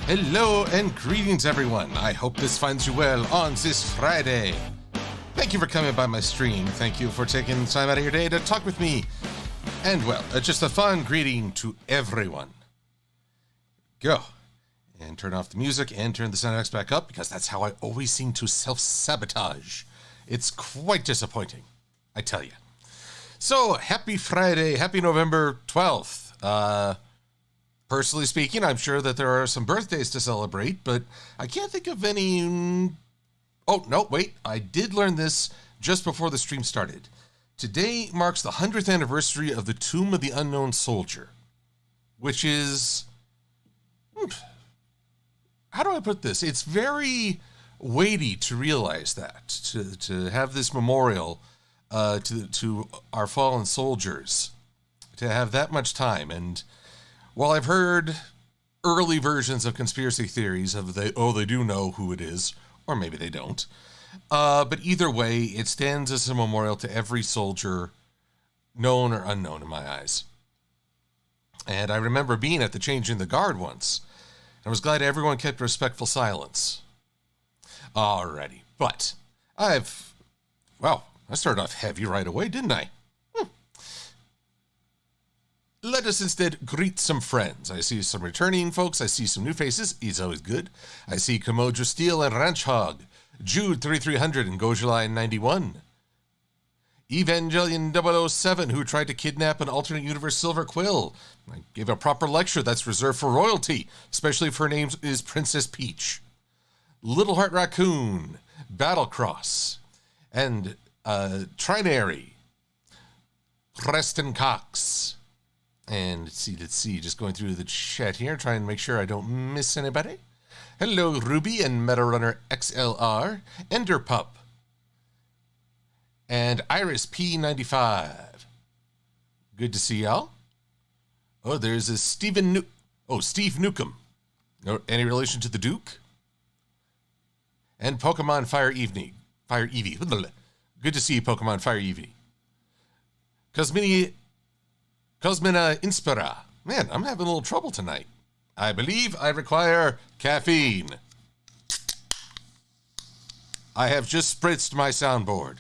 Hello and greetings, everyone. I hope this finds you well on this Friday. Thank you for coming by my stream. Thank you for taking the time out of your day to talk with me. And, well, just a fun greeting to everyone. Go. And turn off the music and turn the sound effects back up, because that's how I always seem to self-sabotage. It's quite disappointing, I tell you. So, happy Friday. Happy November 12th. Personally speaking, I'm sure that there are some birthdays to celebrate, but I can't think of any... Oh, no, wait. I did learn this just before the stream started. Today marks the 100th anniversary of the Tomb of the Unknown Soldier, which is... How do I put this? It's very weighty to realize that, to have this memorial to our fallen soldiers, to have that much time. And while I've heard early versions of conspiracy theories of they do know who it is, or maybe they don't, but either way, it stands as a memorial to every soldier, known or unknown in my eyes. And I remember being at the changing the guard once. I was glad everyone kept respectful silence. Alrighty, but I started off heavy right away, didn't I? Let us instead greet some friends. I see some returning folks. I see some new faces. It's always good. I see Komodo Steel and Ranch Hog, Jude 3300 and Gojuline 91. Evangelion 007, who tried to kidnap an alternate universe Silver-Quill. I gave a proper lecture that's reserved for royalty, especially if her name is Princess Peach. Little Heart Raccoon, Battlecross, and Trinary, Preston Cox. And let's see, just going through the chat here, trying to make sure I don't miss anybody. Hello, Ruby and Metarunner XLR, Enderpup, and Iris P95. Good to see y'all. Oh, there's a Steve Newcomb. No, any relation to the Duke? And Pokemon Fire Eevee. Good to see you, Pokemon Fire Eevee. Cosmina Inspira. Man, I'm having a little trouble tonight. I believe I require caffeine. I have just spritzed my soundboard.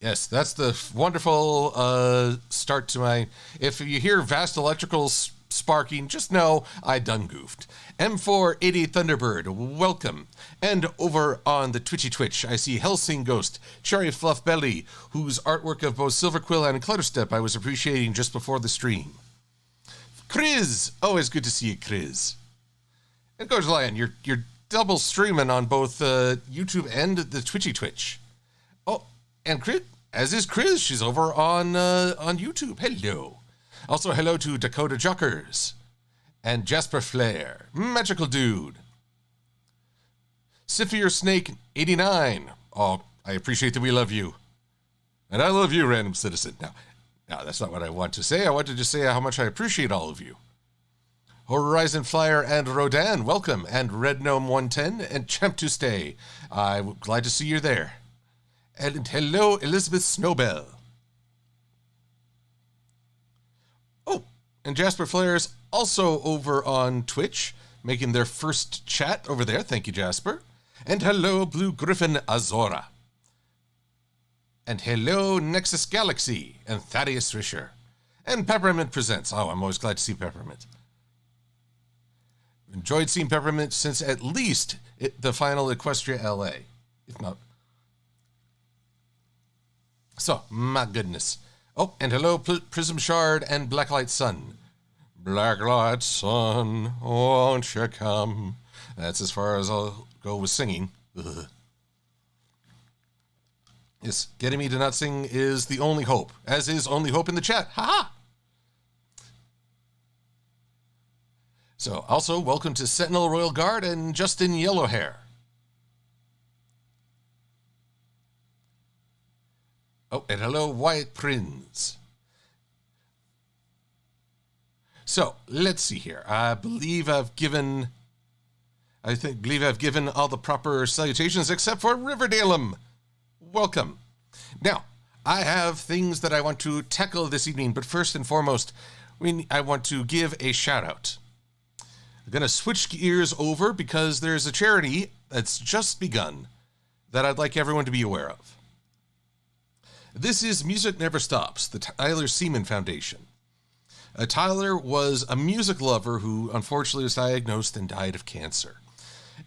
Yes, that's the wonderful start to my... If you hear vast electrical sparking, just know I done goofed. M480 Thunderbird, welcome. And over on the Twitch, I see Helsing Ghost, Cherry Fluff Belly, whose artwork of both Silver-Quill and Clutterstep I was appreciating just before the stream. Chris, always good to see you, Chris. And Coach Lion, you're double streaming on both YouTube and the Twitch. Oh, and Chris, as is Chris, she's over on YouTube. Hello. Also, hello to Dakota Jockers and Jasper Flair, Magical Dude, Siffier Snake 89. Oh, I appreciate that we love you, and I love you, Random Citizen. Now that's not what I want to say. I want to just say how much I appreciate all of you. Horizon Flyer and Rodan, welcome, and Red Gnome 110 and Champ to Stay. I'm glad to see you there. And hello, Elizabeth Snowbell. Oh, and Jasper Flair is also over on Twitch, making their first chat over there. Thank you, Jasper. And hello, Blue Griffin Azora. And hello, Nexus Galaxy and Thaddeus Risher. And Peppermint Presents. Oh, I'm always glad to see Peppermint. Enjoyed seeing Peppermint since at least the final Equestria LA, if not. So, my goodness. Oh, and hello, Prism Shard and Blacklight Sun. Blacklight Sun, won't you come? That's as far as I'll go with singing. Ugh. Yes, getting me to not sing is the only hope, as is only hope in the chat. Ha-ha! So, also, welcome to Sentinel Royal Guard and Justin Yellowhair. Oh, and hello, Wyatt Prince. So, let's see here. I believe I've given all the proper salutations except for Riverdale'em. Welcome. Now, I have things that I want to tackle this evening, but first and foremost, I want to give a shout out. I'm going to switch gears over because there's a charity that's just begun that I'd like everyone to be aware of. This is Music Never Stops, the Tyler Seaman Foundation. Tyler was a music lover who unfortunately was diagnosed and died of cancer.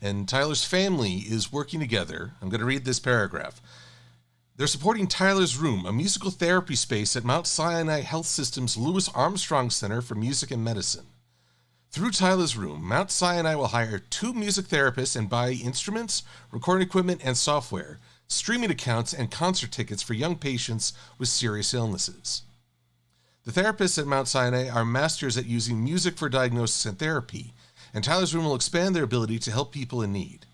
And Tyler's family is working together. I'm going to read this paragraph. They're supporting Tyler's Room, a musical therapy space at Mount Sinai Health System's Louis Armstrong Center for Music and Medicine. Through Tyler's Room, Mount Sinai will hire 2 music therapists and buy instruments, recording equipment, and software, streaming accounts, and concert tickets for young patients with serious illnesses. The therapists at Mount Sinai are masters at using music for diagnosis and therapy, and Tyler's Room will expand their ability to help people in need.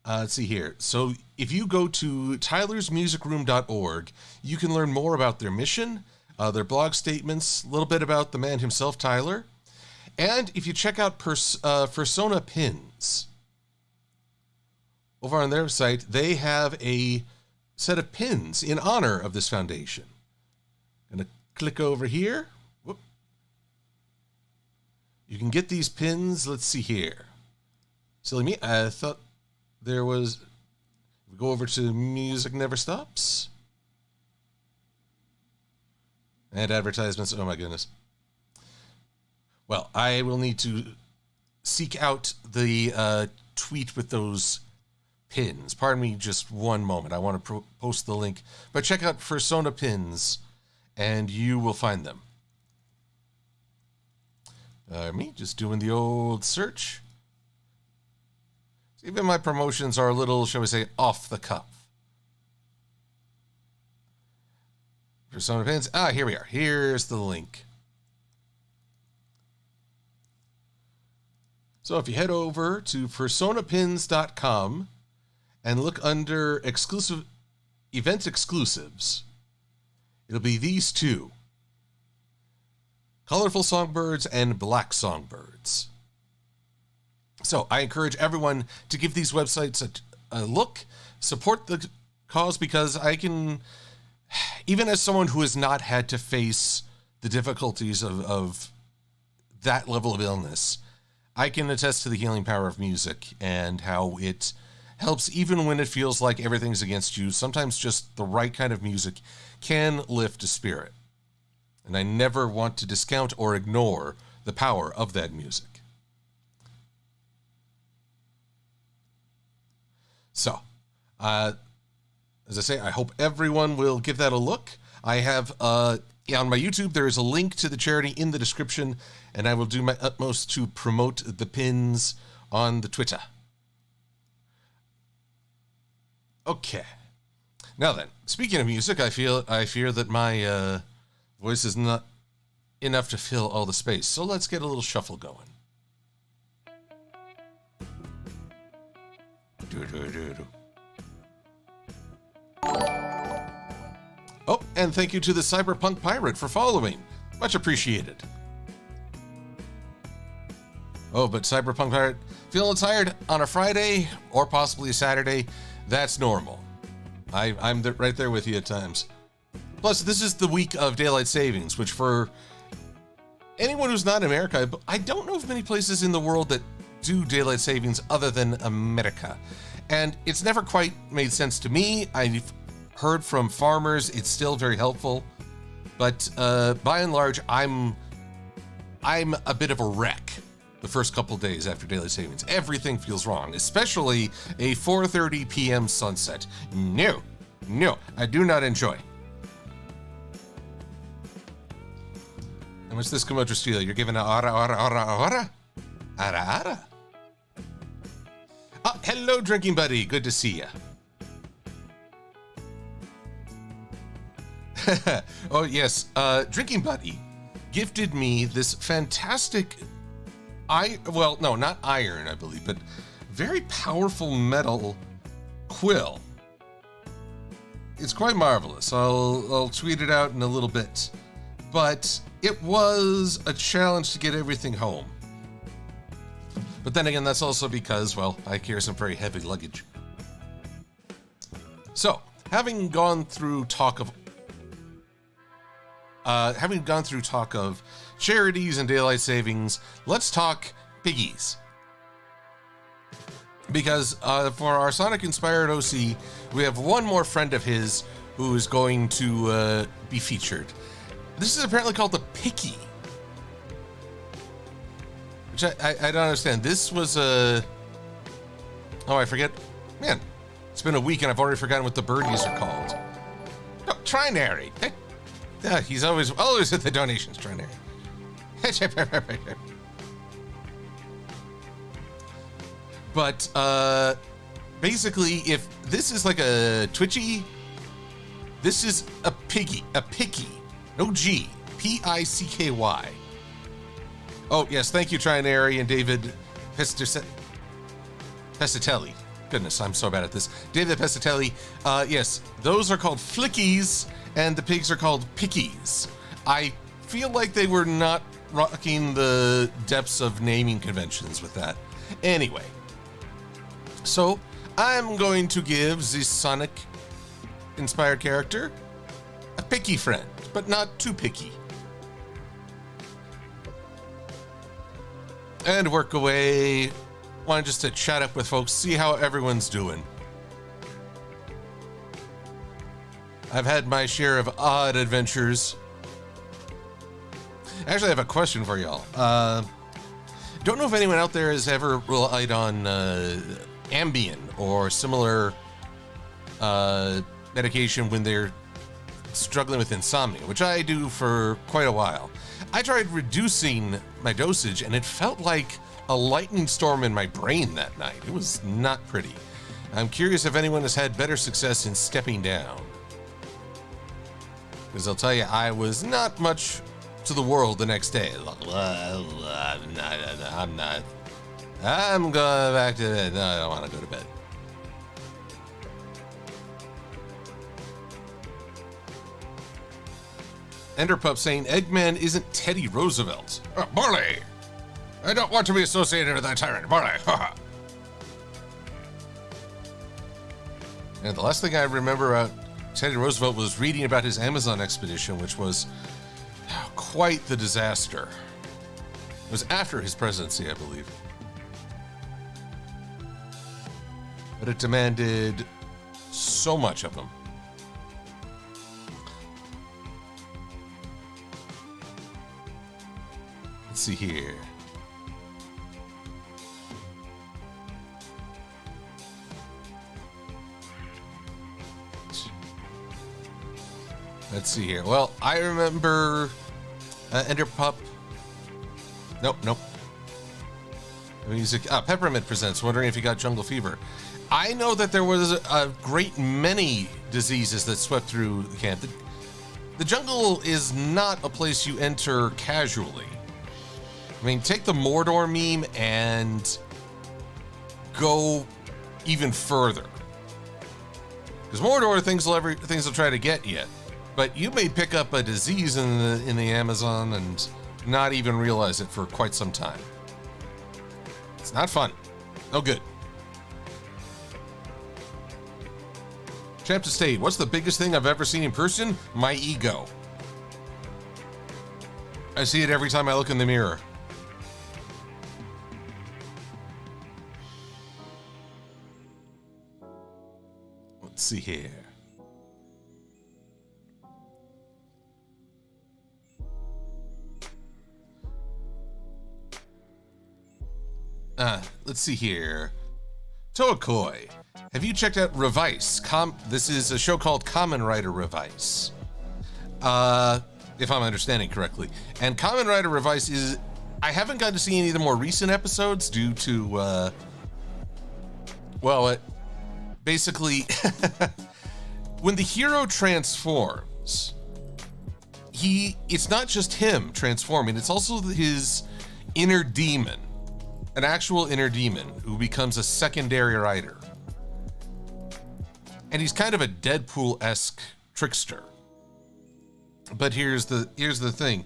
Let's see here. So if you go to tylersmusicroom.org, you can learn more about their mission, their blog statements, a little bit about the man himself, Tyler. And if you check out Persona Pins, over on their site, they have a set of pins in honor of this foundation. I'm going to click over here. Whoop. You can get these pins. Let's see here. Silly me. I thought there was... We go over to Music Never Stops. And advertisements. Oh my goodness. Well, I will need to seek out the tweet with those pins. Pardon me just one moment. I want to post the link. But check out Persona Pins, and you will find them. Me just doing the old search. Even my promotions are a little, shall we say, off the cuff. Persona Pins. Here we are. Here's the link. So if you head over to personapins.com and look under exclusive event exclusives, it'll be these 2. Colorful Songbirds and Black Songbirds. So I encourage everyone to give these websites a look, support the cause, because I can, even as someone who has not had to face the difficulties of that level of illness, I can attest to the healing power of music and how it helps even when it feels like everything's against you. Sometimes just the right kind of music can lift a spirit. And I never want to discount or ignore the power of that music. So, as I say, I hope everyone will give that a look. I have, on my YouTube, there is a link to the charity in the description, and I will do my utmost to promote the pins on the Twitter. Okay. Now then, speaking of music, I fear that my voice is not enough to fill all the space. So let's get a little shuffle going. Oh, and thank you to the Cyberpunk Pirate for following. Much appreciated. Oh, but Cyberpunk Pirate, feeling tired on a Friday or possibly a Saturday, that's normal. I'm right there with you at times. Plus, this is the week of daylight savings, which for anyone who's not in America, I don't know of many places in the world that do daylight savings other than America. And it's never quite made sense to me. I've heard from farmers it's still very helpful. But by and large, I'm a bit of a wreck the first couple days after daylight savings. Everything feels wrong, especially a 4:30 p.m. sunset. No, I do not enjoy. How much this Komodo steel? You're giving a ara. Oh, hello, drinking buddy. Good to see ya. Oh, yes. Drinking buddy gifted me this fantastic, not iron, I believe, but very powerful metal quill. It's quite marvelous. I'll tweet it out in a little bit. But it was a challenge to get everything home. But then again, that's also because, well, I carry some very heavy luggage. So, having gone through talk of having gone through talk of charities and daylight savings, let's talk piggies. Because for our Sonic-inspired OC, we have one more friend of his who is going to be featured. This is apparently called the Picky. Which I don't understand. This was a... Oh, I forget. Man, it's been a week and I've already forgotten what the birdies are called. No, Trinary. He's always at the donations, Trinary. But basically, if this is like a Twitchy, this is a piggy, a picky. No G, P-I-C-K-Y. Oh, yes, thank you, Trinary and David Pescatelli. Goodness, I'm so bad at this. David Pescatelli, yes, those are called flickies, and the pigs are called pickies. I feel like they were not rocking the depths of naming conventions with that. Anyway, so I'm going to give this Sonic-inspired character a picky friend, but not too picky. And work away. Wanted just to chat up with folks, see how everyone's doing. I've had my share of odd adventures. Actually, I have a question for y'all. Don't know if anyone out there has ever relied on Ambien or similar medication when they're struggling with insomnia, which I do for quite a while. I tried reducing my dosage and it felt like a lightning storm in my brain that night. It was not pretty. I'm curious if anyone has had better success in stepping down. Because I'll tell you, I was not much to the world the next day. I'm going back to bed. No, I don't want to go to bed. Enderpup saying Eggman isn't Teddy Roosevelt. Oh, Barley! I don't want to be associated with that tyrant, Barley. And the last thing I remember about Teddy Roosevelt was reading about his Amazon expedition, which was quite the disaster. It was after his presidency, I believe. But it demanded so much of him. Let's see here. Let's see here. Well, I remember Enderpup. Nope. Music. Peppermint presents. Wondering if you got jungle fever. I know that there was a great many diseases that swept through the camp. The jungle is not a place you enter casually. I mean, take the Mordor meme and go even further. Because Mordor, things will try to get you. But you may pick up a disease in the Amazon and not even realize it for quite some time. It's not fun. No good. Champ to State, what's the biggest thing I've ever seen in person? My ego. I see it every time I look in the mirror. Let's see here. Let's see here. Toakoi, have you checked out Revice? This is a show called Kamen Rider Revice. If I'm understanding correctly. And Kamen Rider Revice is... I haven't gotten to see any of the more recent episodes due to... basically... when the hero transforms, it's not just him transforming, it's also his inner demon. An actual inner demon who becomes a secondary rider. And he's kind of a Deadpool-esque trickster. But here's the thing.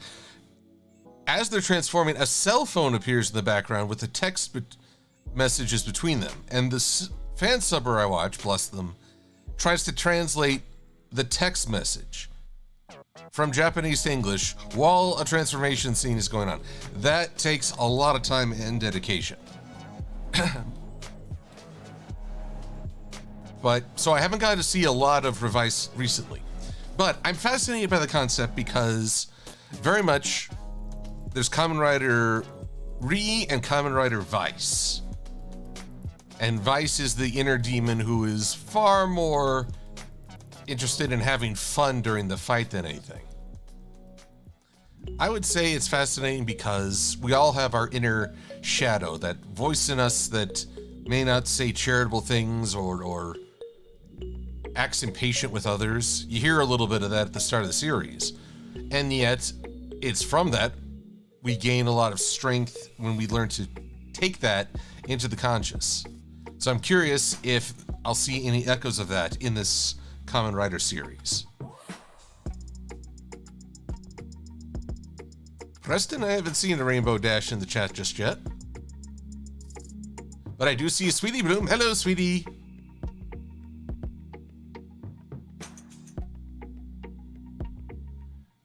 As they're transforming, a cell phone appears in the background with the text messages between them. And the fan subber I watch, bless them, tries to translate the text message. from Japanese to English while a transformation scene is going on. That takes a lot of time and dedication. But, so I haven't gotten to see a lot of Revice recently. But I'm fascinated by the concept because very much there's Kamen Rider Ri and Kamen Rider Vice. And Vice is the inner demon who is far more interested in having fun during the fight than anything. I would say it's fascinating because we all have our inner shadow, that voice in us that may not say charitable things or acts impatient with others. You hear a little bit of that at the start of the series. And yet, it's from that we gain a lot of strength when we learn to take that into the conscious. So I'm curious if I'll see any echoes of that in this Kamen Rider series. Preston, I haven't seen a Rainbow Dash in the chat just yet. But I do see a Sweetie Bloom. Hello, Sweetie.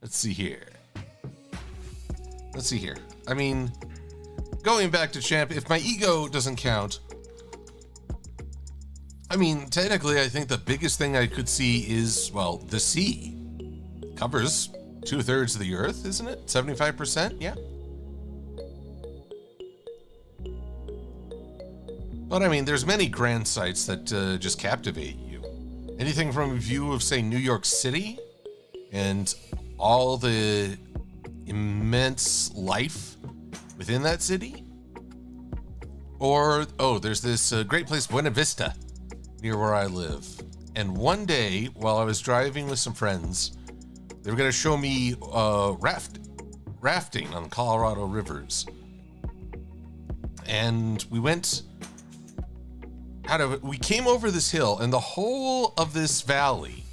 Let's see here. Let's see here. I mean, going back to Champ, if my ego doesn't count, I mean, technically, I think the biggest thing I could see is, well, the sea. Covers 2/3 of the Earth, isn't it? 75%? Yeah. But I mean, there's many grand sights that just captivate you. Anything from a view of, say, New York City and all the immense life within that city. Or, oh, there's this great place, Buena Vista, near where I live. And one day, while I was driving with some friends, they were going to show me rafting on Colorado rivers. And we went we came over this hill, and the whole of this valley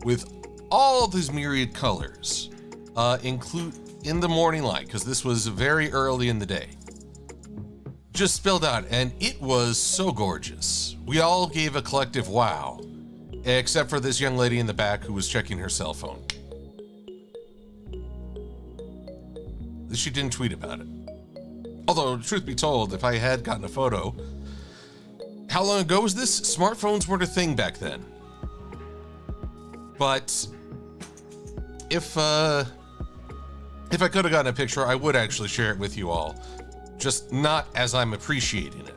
with all these myriad colors include in the morning light, because this was very early in the day, just spilled out, and it was so gorgeous. We all gave a collective wow, except for this young lady in the back who was checking her cell phone. At least she didn't tweet about it. Although, truth be told, if I had gotten a photo, how long ago was this? Smartphones weren't a thing back then. But if I could have gotten a picture, I would actually share it with you all. Just not as I'm appreciating it.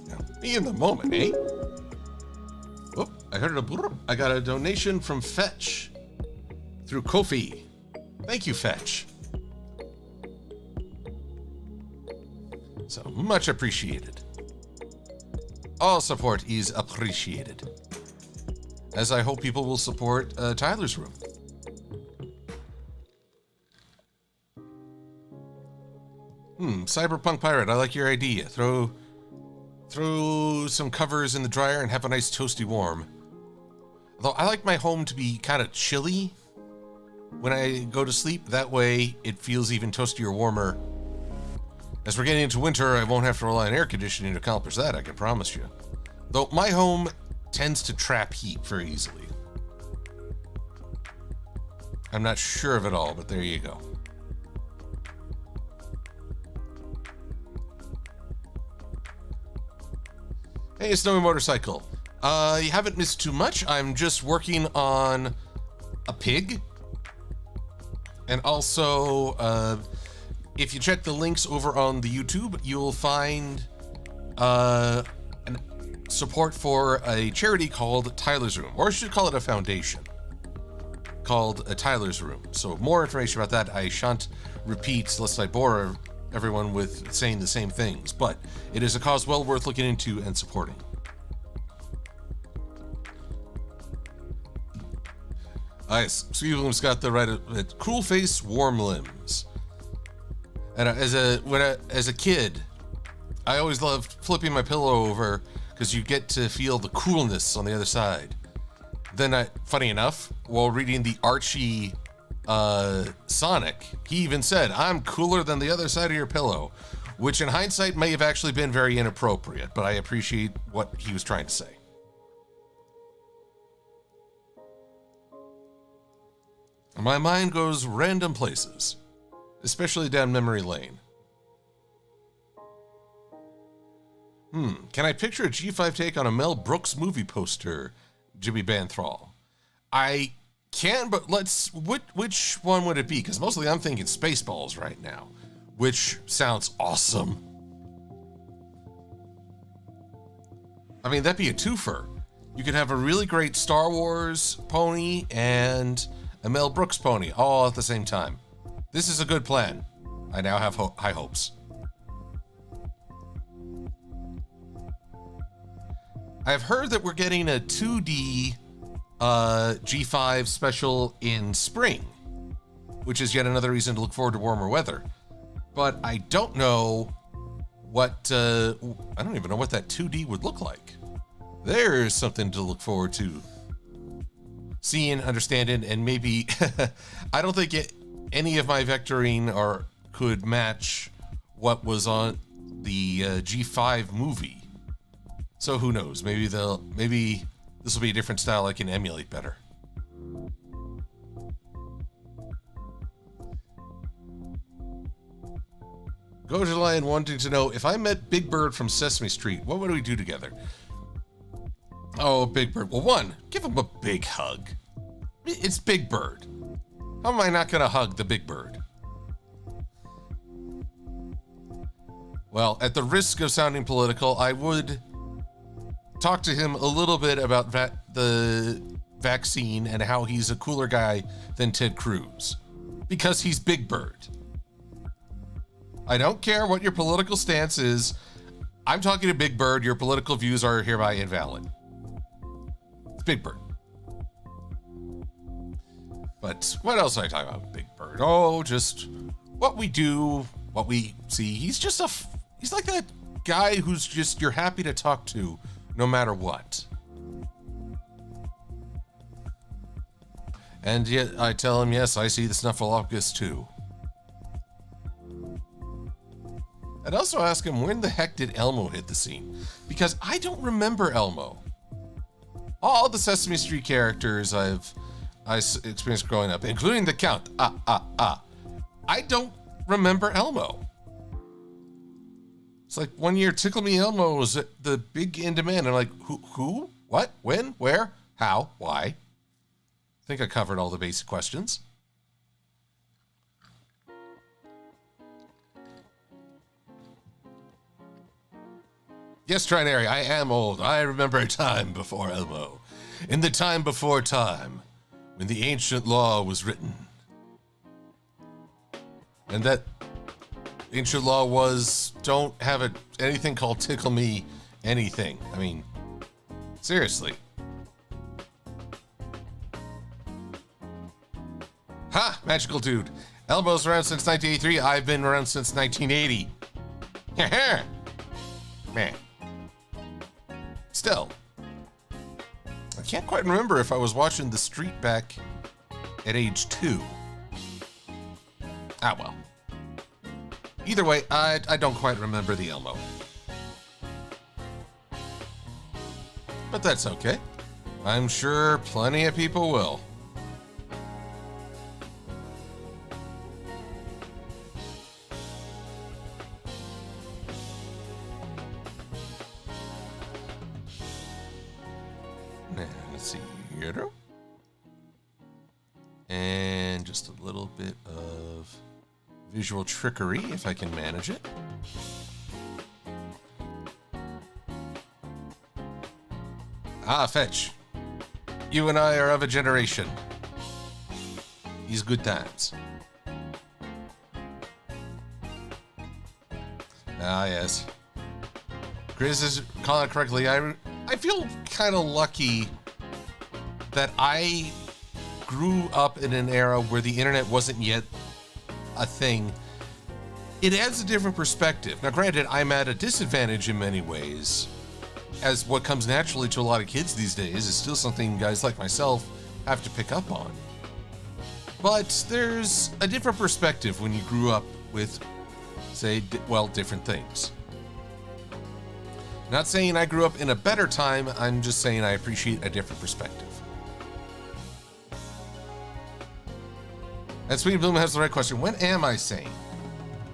Now, be in the moment, eh? Oh, I heard a blurp. I got a donation from Fetch through Ko-fi. Thank you, Fetch. So much appreciated. All support is appreciated. As I hope people will support Tyler's Room. Cyberpunk Pirate, I like your idea. Throw some covers in the dryer and have a nice toasty warm. Although I like my home to be kind of chilly when I go to sleep. That way it feels even toastier, warmer. As we're getting into winter, I won't have to rely on air conditioning to accomplish that, I can promise you. Though my home tends to trap heat very easily. I'm not sure of it all, but there you go. Hey, Snowy Motorcycle. You haven't missed too much. I'm just working on a pig. And also, if you check the links over on the YouTube, you'll find support for a charity called Tyler's Room, or I should call it a foundation called Tyler's Room. So more information about that I shan't repeat lest I bore everyone with saying the same things, but it is a cause well worth looking into and supporting. Yes, Sweetwood's got the right cool face, warm limbs. And as a kid, I always loved flipping my pillow over because you get to feel the coolness on the other side. Then, funny enough, while reading the Archie Sonic, he even said, "I'm cooler than the other side of your pillow," which in hindsight may have actually been very inappropriate, but I appreciate what he was trying to say. My mind goes random places, especially down memory lane. Can I picture a G5 take on a Mel Brooks movie poster, Jimmy Banthral? I can, but which one would it be? Because mostly I'm thinking Spaceballs right now, which sounds awesome. I mean, that'd be a twofer. You could have a really great Star Wars pony and a Mel Brooks pony all at the same time. This is a good plan. I now have high hopes. I've heard that we're getting a 2D G5 special in spring, which is yet another reason to look forward to warmer weather. But I don't know what, I don't even know what that 2D would look like. There's something to look forward to seeing, understanding, and maybe, I don't think any of my vectoring could match what was on the G5 movie. So who knows? Maybe this will be a different style I can emulate better. Goja Lion wanting to know, if I met Big Bird from Sesame Street, what would we do together? Oh, Big Bird. Well, one, give him a big hug. It's Big Bird. How am I not going to hug the Big Bird? Well, at the risk of sounding political, I would talk to him a little bit about the vaccine and how he's a cooler guy than Ted Cruz, because he's Big Bird. I don't care what your political stance is. I'm talking to Big Bird. Your political views are hereby invalid. It's Big Bird. But what else am I talking about, Big Bird? Oh, just what we do, what we see. He's like that guy who's just, you're happy to talk to no matter what. And yet I tell him, yes, I see the Snuffleupagus too. I'd also ask him, when the heck did Elmo hit the scene? Because I don't remember Elmo. All the Sesame Street characters I experienced growing up, including the Count, I don't remember Elmo. It's like one year, Tickle Me Elmo was the big in demand. I'm like, who, what, when, where, how, why? I think I covered all the basic questions. Yes, Trinary, I am old. I remember a time before Elmo. In the time before time, when the ancient law was written. And that ancient law was, don't have anything called Tickle Me anything. I mean, seriously. Ha! Magical dude. Elmo's around since 1983. I've been around since 1980. Man. Still, I can't quite remember if I was watching The Street back at age 2. Ah, well. Either way, I don't quite remember the Elmo. But that's okay. I'm sure plenty of people will. Let's see here. And just a little bit of visual trickery, if I can manage it. Ah, Fetch. You and I are of a generation. These good times. Ah, yes. Chris is calling it correctly. I feel kind of lucky that I grew up in an era where the internet wasn't yet a thing. It adds a different perspective. Now, granted, I'm at a disadvantage in many ways, as what comes naturally to a lot of kids these days is still something guys like myself have to pick up on. But there's a different perspective when you grew up with, say, different things. Not saying I grew up in a better time, I'm just saying I appreciate a different perspective. And Sweet Bloom has the right question. When am I sane?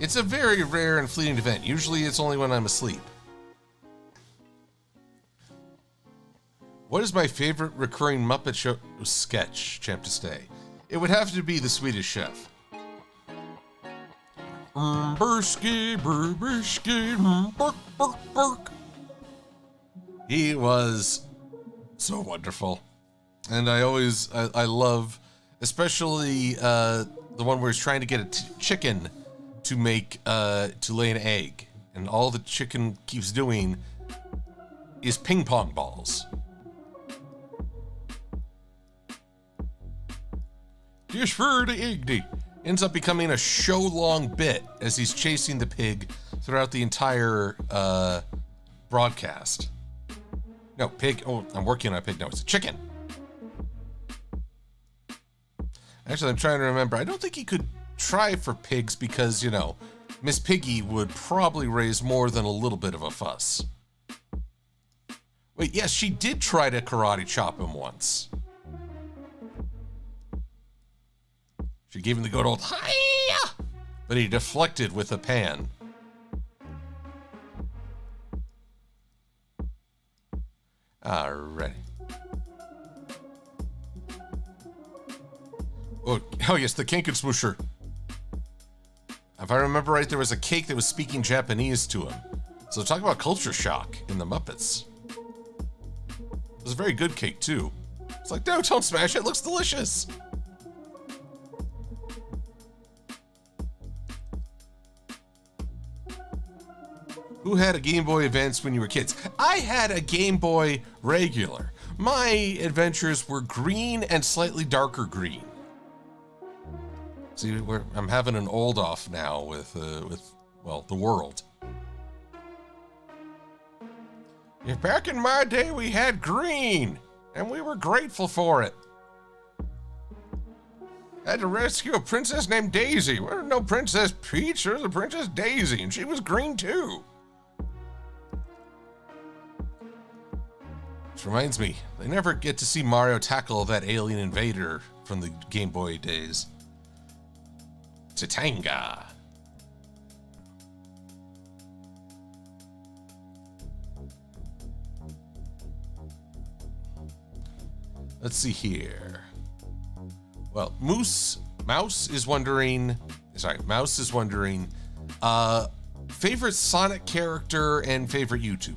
It's a very rare and fleeting event. Usually it's only when I'm asleep. What is my favorite recurring Muppet Show sketch, Champ to Stay? It would have to be The Swedish Chef. He was so wonderful. And I love, especially the one where he's trying to get a chicken to lay an egg. And all the chicken keeps doing is ping pong balls. Just for the egg. Ends up becoming a show-long bit as he's chasing the pig throughout the entire broadcast. No, pig. Oh, I'm working on a pig. No, it's a chicken. Actually, I'm trying to remember. I don't think he could try for pigs because, Miss Piggy would probably raise more than a little bit of a fuss. Wait, yes, she did try to karate chop him once. She gave him the good old hi-ya, but he deflected with a pan. Alrighty. Oh yes, the Kinkensmoosher. If I remember right, there was a cake that was speaking Japanese to him. So talk about culture shock in the Muppets. It was a very good cake too. It's like, no, don't smash it. It looks delicious. Who had a Game Boy Advance when you were kids? I had a Game Boy regular. My adventures were green and slightly darker green. See, I'm having an old off now with the world. Yeah, back in my day, we had green, and we were grateful for it. Had to rescue a princess named Daisy. Well, no Princess Peach, there was a Princess Daisy, and she was green too. Which reminds me, they never get to see Mario tackle that alien invader from the Game Boy days. Titanga. Let's see here. Well, Mouse is wondering, favorite Sonic character and favorite YouTuber.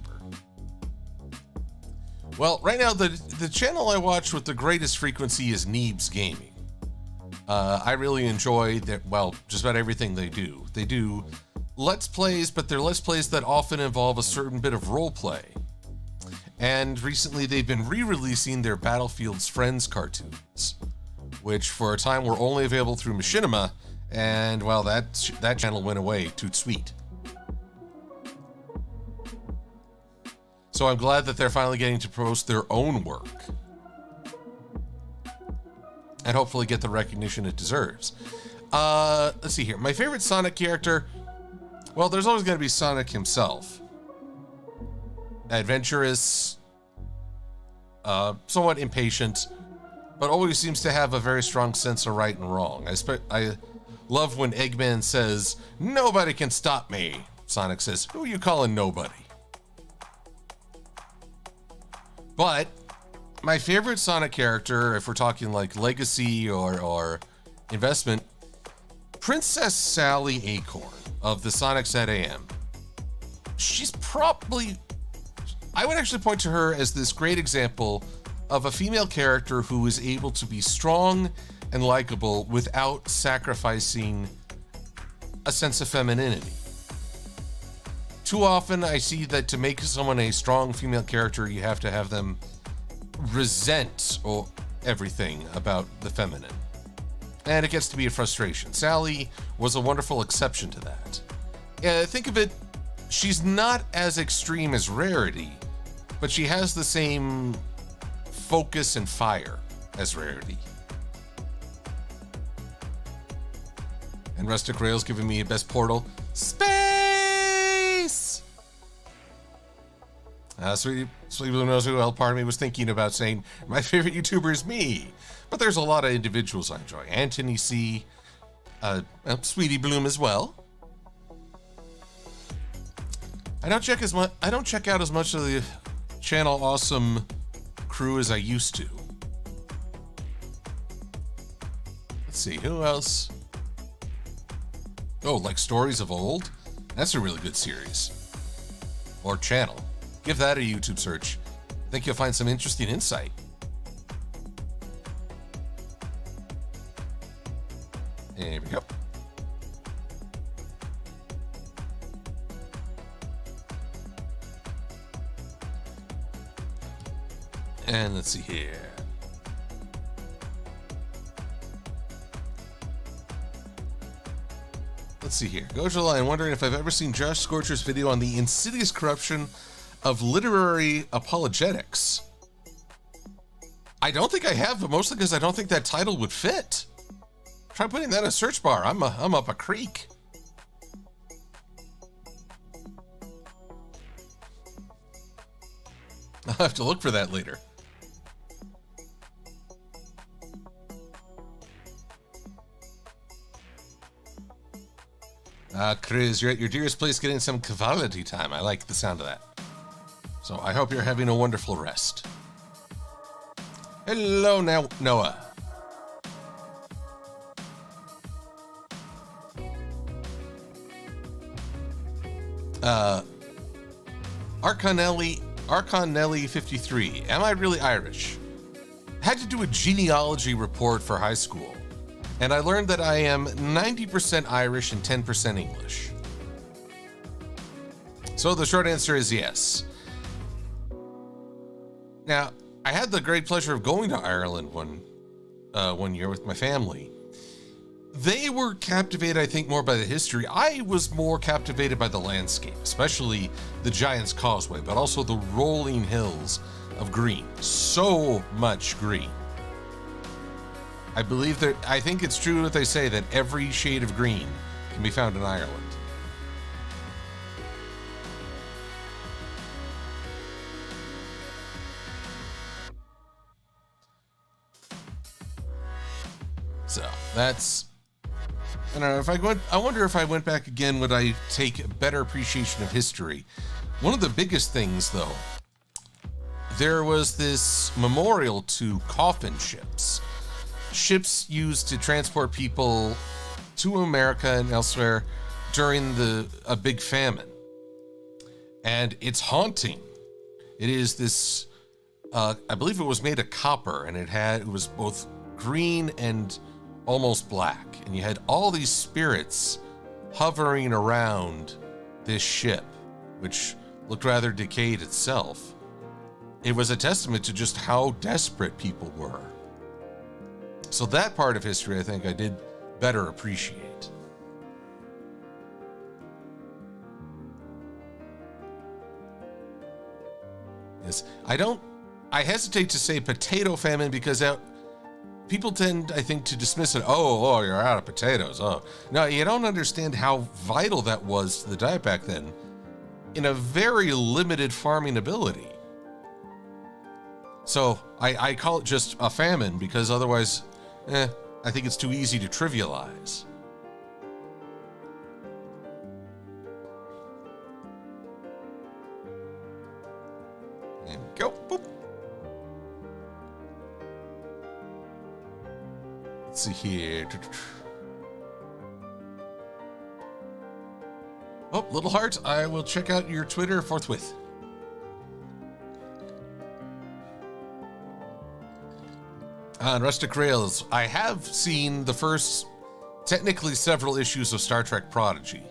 Well, right now, the channel I watch with the greatest frequency is Neebs Gaming. I really enjoy just about everything they do. They do Let's Plays, but they're Let's Plays that often involve a certain bit of role play. And recently they've been re-releasing their Battlefield's Friends cartoons, which for a time were only available through Machinima, and well, that channel went away. Toot sweet. So I'm glad that they're finally getting to post their own work. And hopefully get the recognition it deserves. Let's see here. My favorite Sonic character, well, there's always going to be Sonic himself. Adventurous, somewhat impatient, but always seems to have a very strong sense of right and wrong. I love when Eggman says, "Nobody can stop me." Sonic says, "Who are you calling nobody?" But my favorite Sonic character, if we're talking like legacy or investment, Princess Sally Acorn of the Sonic ZAM. She's probably, I would actually point to her as this great example of a female character who is able to be strong and likable without sacrificing a sense of femininity. Too often I see that to make someone a strong female character, you have to have them resent everything about the feminine. And it gets to be a frustration. Sally was a wonderful exception to that. Think of it, she's not as extreme as Rarity, but she has the same focus and fire as Rarity. And Rustic Rail's giving me a best portal. Space! Sweet Blue knows who else part of me was thinking about saying, my favorite YouTuber is me. But there's a lot of individuals I enjoy. Anthony C., Sweetie Bloom as well. I don't check out as much of the Channel Awesome crew as I used to. Let's see, who else? Oh, like Stories of Old? That's a really good series. Or channel. Give that a YouTube search. I think you'll find some interesting insight. There we go. And let's see here. Let's see here. Goes Line wondering if I've ever seen Josh Scorcher's video on the insidious corruption of literary apologetics. I don't think I have, but mostly because I don't think that title would fit. Try putting that in a search bar. I'm up a creek. I'll have to look for that later. Chris, you're at your dearest place getting some quality time. I like the sound of that. So I hope you're having a wonderful rest. Hello now, Noah. Arconelli 53. Am I really Irish? Had to do a genealogy report for high school, and I learned that I am 90% Irish and 10% English. So the short answer is yes. Now, I had the great pleasure of going to Ireland one year with my family. They were captivated, I think, more by the history. I was more captivated by the landscape, especially the Giant's Causeway, but also the rolling hills of green. So much green. I think it's true what they say, that every shade of green can be found in Ireland. So that's, I don't know, I wonder if I went back again, would I take a better appreciation of history? One of the biggest things, though, there was this memorial to coffin ships. Ships used to transport people to America and elsewhere during a big famine. And it's haunting. It is this, I believe it was made of copper, and it was both green and almost black, and you had all these spirits hovering around this ship, which looked rather decayed itself. It was a testament to just how desperate people were. So that part of history, I think I did better appreciate. Yes, I hesitate to say potato famine because people tend, I think, to dismiss it. Oh, you're out of potatoes. Oh, no, you don't understand how vital that was to the diet back then in a very limited farming ability. So I call it just a famine because otherwise, I think it's too easy to trivialize. There we go. Boop. Let's see here. Oh, Little Heart, I will check out your Twitter forthwith. On Rustic Rails, I have seen the first, technically several issues of Star Trek Prodigy.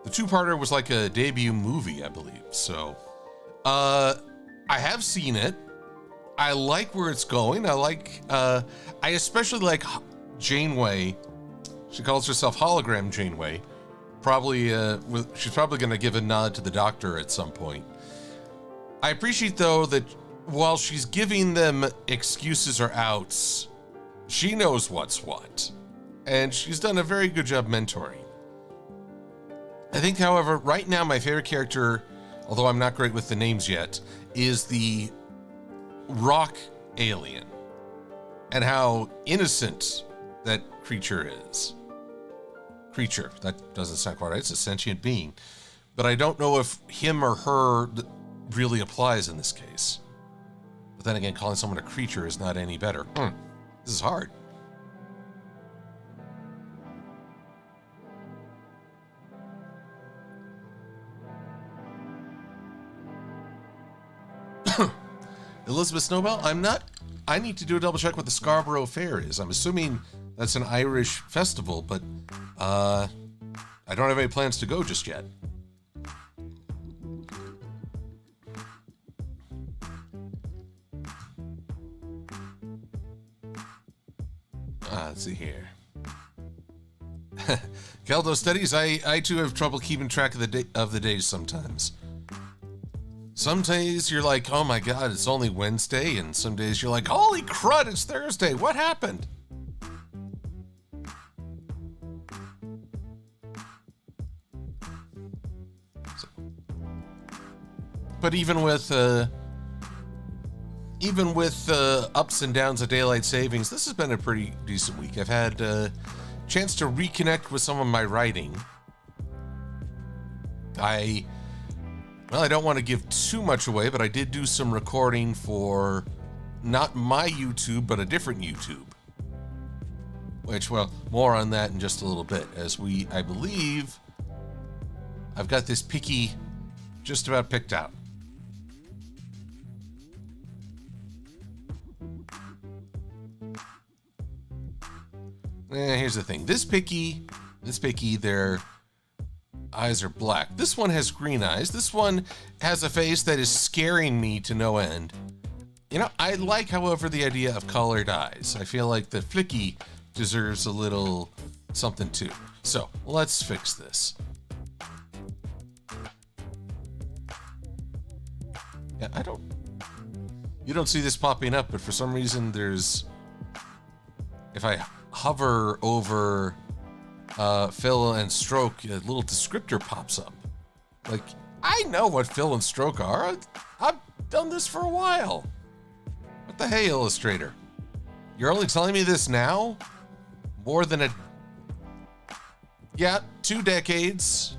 The two-parter was like a debut movie, I believe. So, I have seen it. I like where it's going. I especially like Janeway. She calls herself Hologram Janeway. She's probably going to give a nod to the Doctor at some point. I appreciate, though, that while she's giving them excuses or outs, she knows what's what. And she's done a very good job mentoring. I think, however, right now my favorite character, although I'm not great with the names yet, is the rock alien. And how innocent that creature is. creature. That doesn't sound quite right. It's a sentient being. But I don't know if him or her really applies in this case. But then again, calling someone a creature is not any better. This is hard. Elizabeth Snowbell, I need to do a double check what the Scarborough Fair is. I'm assuming that's an Irish festival, but I don't have any plans to go just yet. Let's see here. Keldo studies, I too have trouble keeping track of the days sometimes. Some days you're like, oh my god, it's only Wednesday, and some days you're like, holy crud, it's Thursday, what happened? But even with ups and downs of daylight savings, this has been a pretty decent week. I've had a chance to reconnect with some of my writing. I don't want to give too much away, but I did do some recording for not my YouTube, but a different YouTube. Which, well, more on that in just a little bit, as I believe, I've got this picky just about picked out. Here's the thing. This picky, their eyes are black. This one has green eyes. This one has a face that is scaring me to no end. You know, I like, however, the idea of colored eyes. I feel like the Flicky deserves a little something too. So, let's fix this. Yeah, you don't see this popping up, but for some reason if I hover over fill and stroke, a little descriptor pops up. Like, I know what fill and stroke are. I've done this for a while. What the hey, Illustrator? You're only telling me this now? More than 2 decades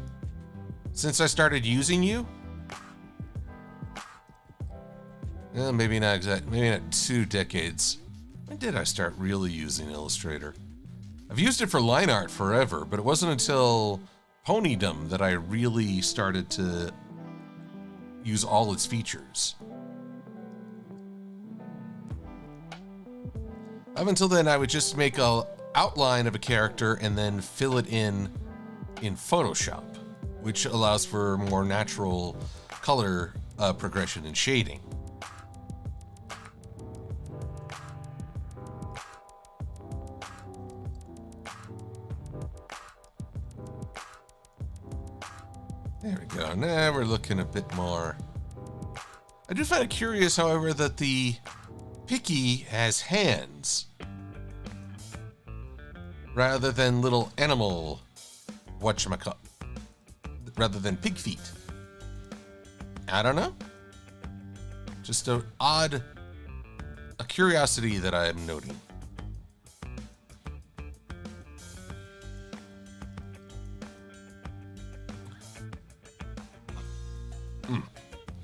since I started using you? Maybe not exactly. Maybe not 2 decades. When did I start really using Illustrator? I've used it for line art forever, but it wasn't until Ponydom that I really started to use all its features. Up until then, I would just make an outline of a character and then fill it in Photoshop, which allows for more natural color progression and shading. There we go. Now we're looking a bit more. I do find it curious, however, that the Picky has hands rather than little animal whatchamacallit, rather than pig feet. I don't know. Just a curiosity that I am noting.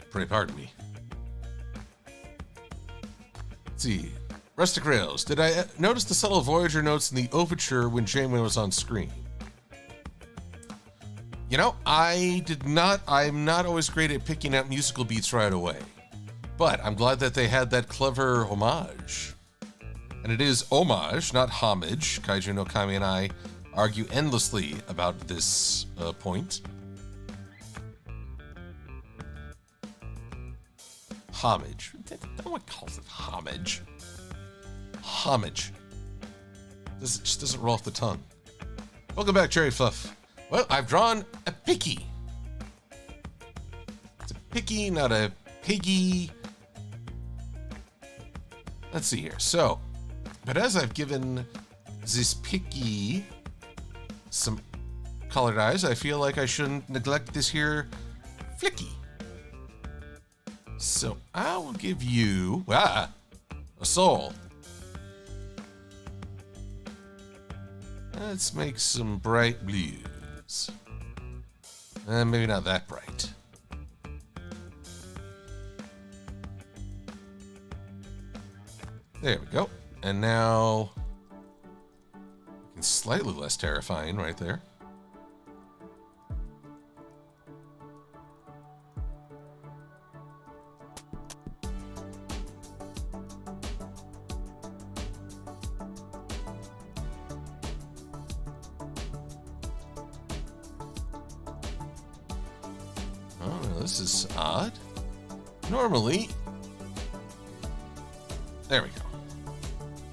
Pray pardon me. Let's see. Rustic Rails. Did I notice the subtle Voyager notes in the overture when Janeway was on screen? You know, I did not. I'm not always great at picking out musical beats right away. But I'm glad that they had that clever homage. And it is homage, not homage. Kaiju no Kami and I argue endlessly about this point. Homage. No one calls it homage. Homage. This just doesn't roll off the tongue. Welcome back, Cherry Fluff. Well, I've drawn a picky. It's a picky, not a piggy. Let's see here. So, but as I've given this picky some colored eyes, I feel like I shouldn't neglect this here flicky. So I will give you a soul. Let's make some bright blues. Maybe not that bright. There we go. And now, slightly less terrifying right there. Oh, this is odd. Normally, there we go.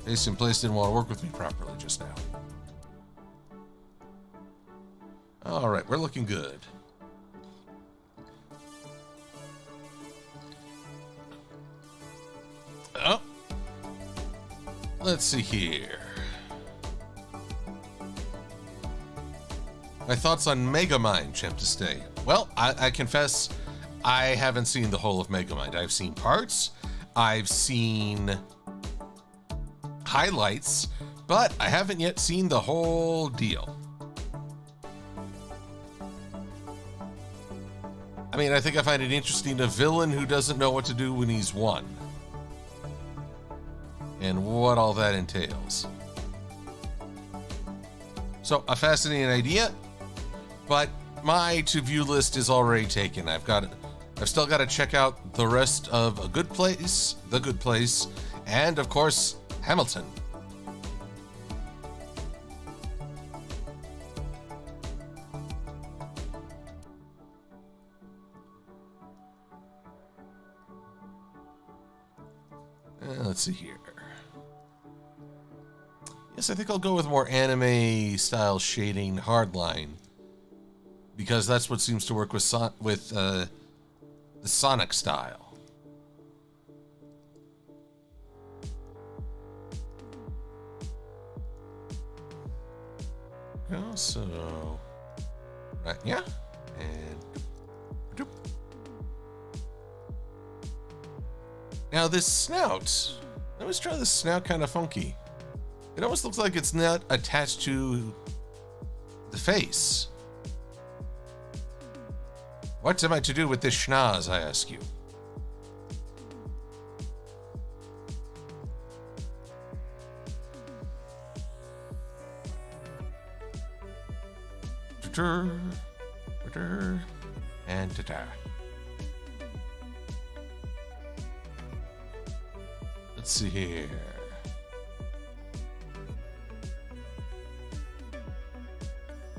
Face in place didn't want to work with me properly just now. All right, we're looking good. Oh, let's see here. My thoughts on Megamind, Champ to Stay. Well, I confess I haven't seen the whole of Megamind. I've seen parts, I've seen highlights, but I haven't yet seen the whole deal. I mean, I think I find it interesting, a villain who doesn't know what to do when he's won. And what all that entails. So, a fascinating idea, but my to-view list is already taken. I've still got to check out the rest of A Good Place, The Good Place, and of course, Hamilton. Let's see here. Yes, I think I'll go with more anime-style shading hardline, because that's what seems to work with the Sonic style. So, right, yeah, and doop. Now this snout, I always try this snout kind of funky. It almost looks like it's not attached to the face. What am I to do with this schnoz, I ask you? And ta-ta. Let's see here.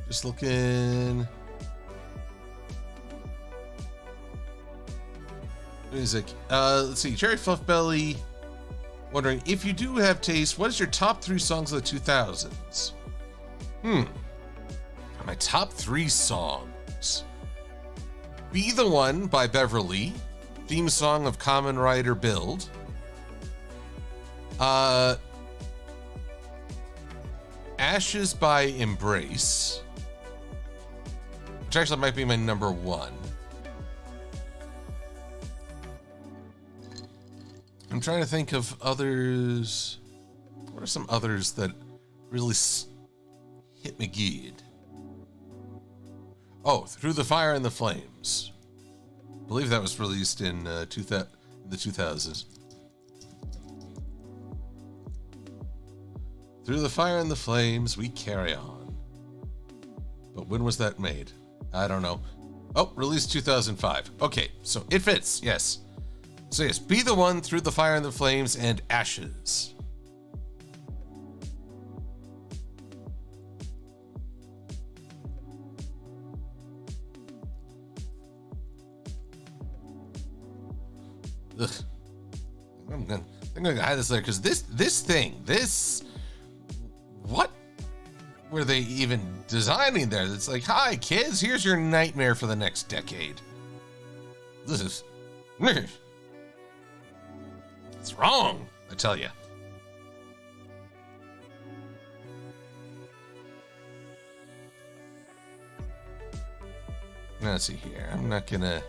Just looking. Music. Let's see. Jerry Fluffbelly wondering, if you do have taste, what is your top 3 songs of the 2000s? My top 3 songs. Be the One by Beverly. Theme song of Kamen Rider Build. Ashes by Embrace. Which actually might be my number 1. I'm trying to think of others. What are some others that really hit me good? Oh, Through the Fire and the Flames. I believe that was released in the 2000s. Through the Fire and the Flames, we carry on. But when was that made? I don't know. Oh, released 2005. Okay, so it fits, yes. So yes, Be the One, Through the Fire and the Flames, and Ashes. Ugh. I'm gonna hide this later, because this what were they even designing there? It's like, hi kids, here's your nightmare for the next decade. This is it's wrong, I tell you. Let's see here. I'm not gonna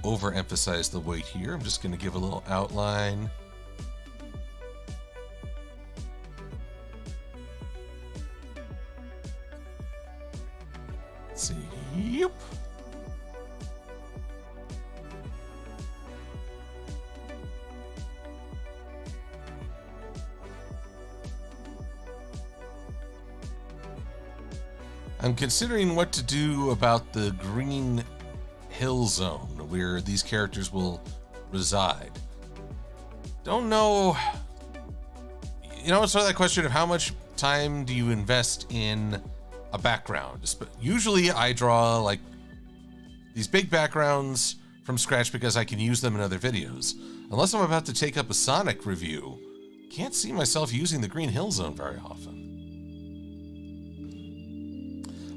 overemphasize the weight here. I'm just going to give a little outline. I'm considering what to do about the Green Hill Zone, where these characters will reside. Don't know. You know, it's sort of that question of how much time do you invest in a background? Usually I draw like these big backgrounds from scratch because I can use them in other videos. Unless I'm about to take up a Sonic review, can't see myself using the Green Hill Zone very often.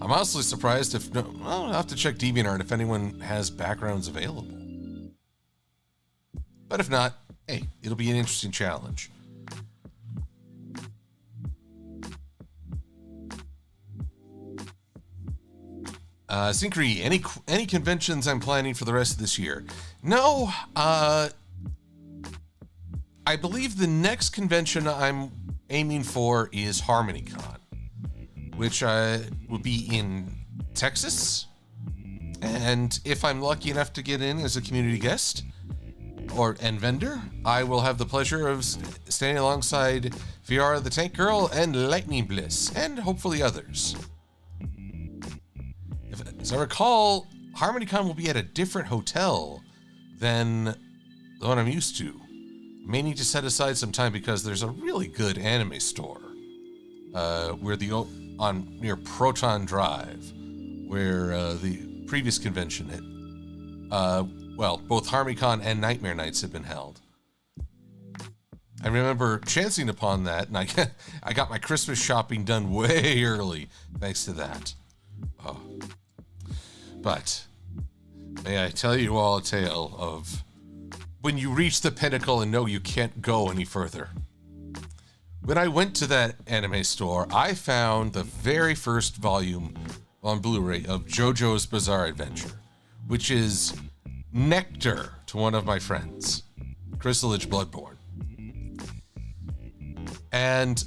I'm honestly surprised if, no, well, I'll have to check DeviantArt if anyone has backgrounds available. But if not, hey, it'll be an interesting challenge. Synchrony, any conventions I'm planning for the rest of this year? No, I believe the next convention I'm aiming for is HarmonyCon, which will be in Texas. And if I'm lucky enough to get in as a community guest and vendor, I will have the pleasure of standing alongside Fiara the Tank Girl and Lightning Bliss, and hopefully others. As I recall, HarmonyCon will be at a different hotel than the one I'm used to. May need to set aside some time because there's a really good anime store near Proton Drive, where the previous convention both HarmonyCon and Nightmare Nights have been held. I remember chancing upon that, and I got my Christmas shopping done way early thanks to that. Oh. But may I tell you all a tale of when you reach the pinnacle and know you can't go any further. When I went to that anime store, I found the very first volume on Blu-ray of JoJo's Bizarre Adventure, which is nectar to one of my friends, Chrysalid Bloodborne. And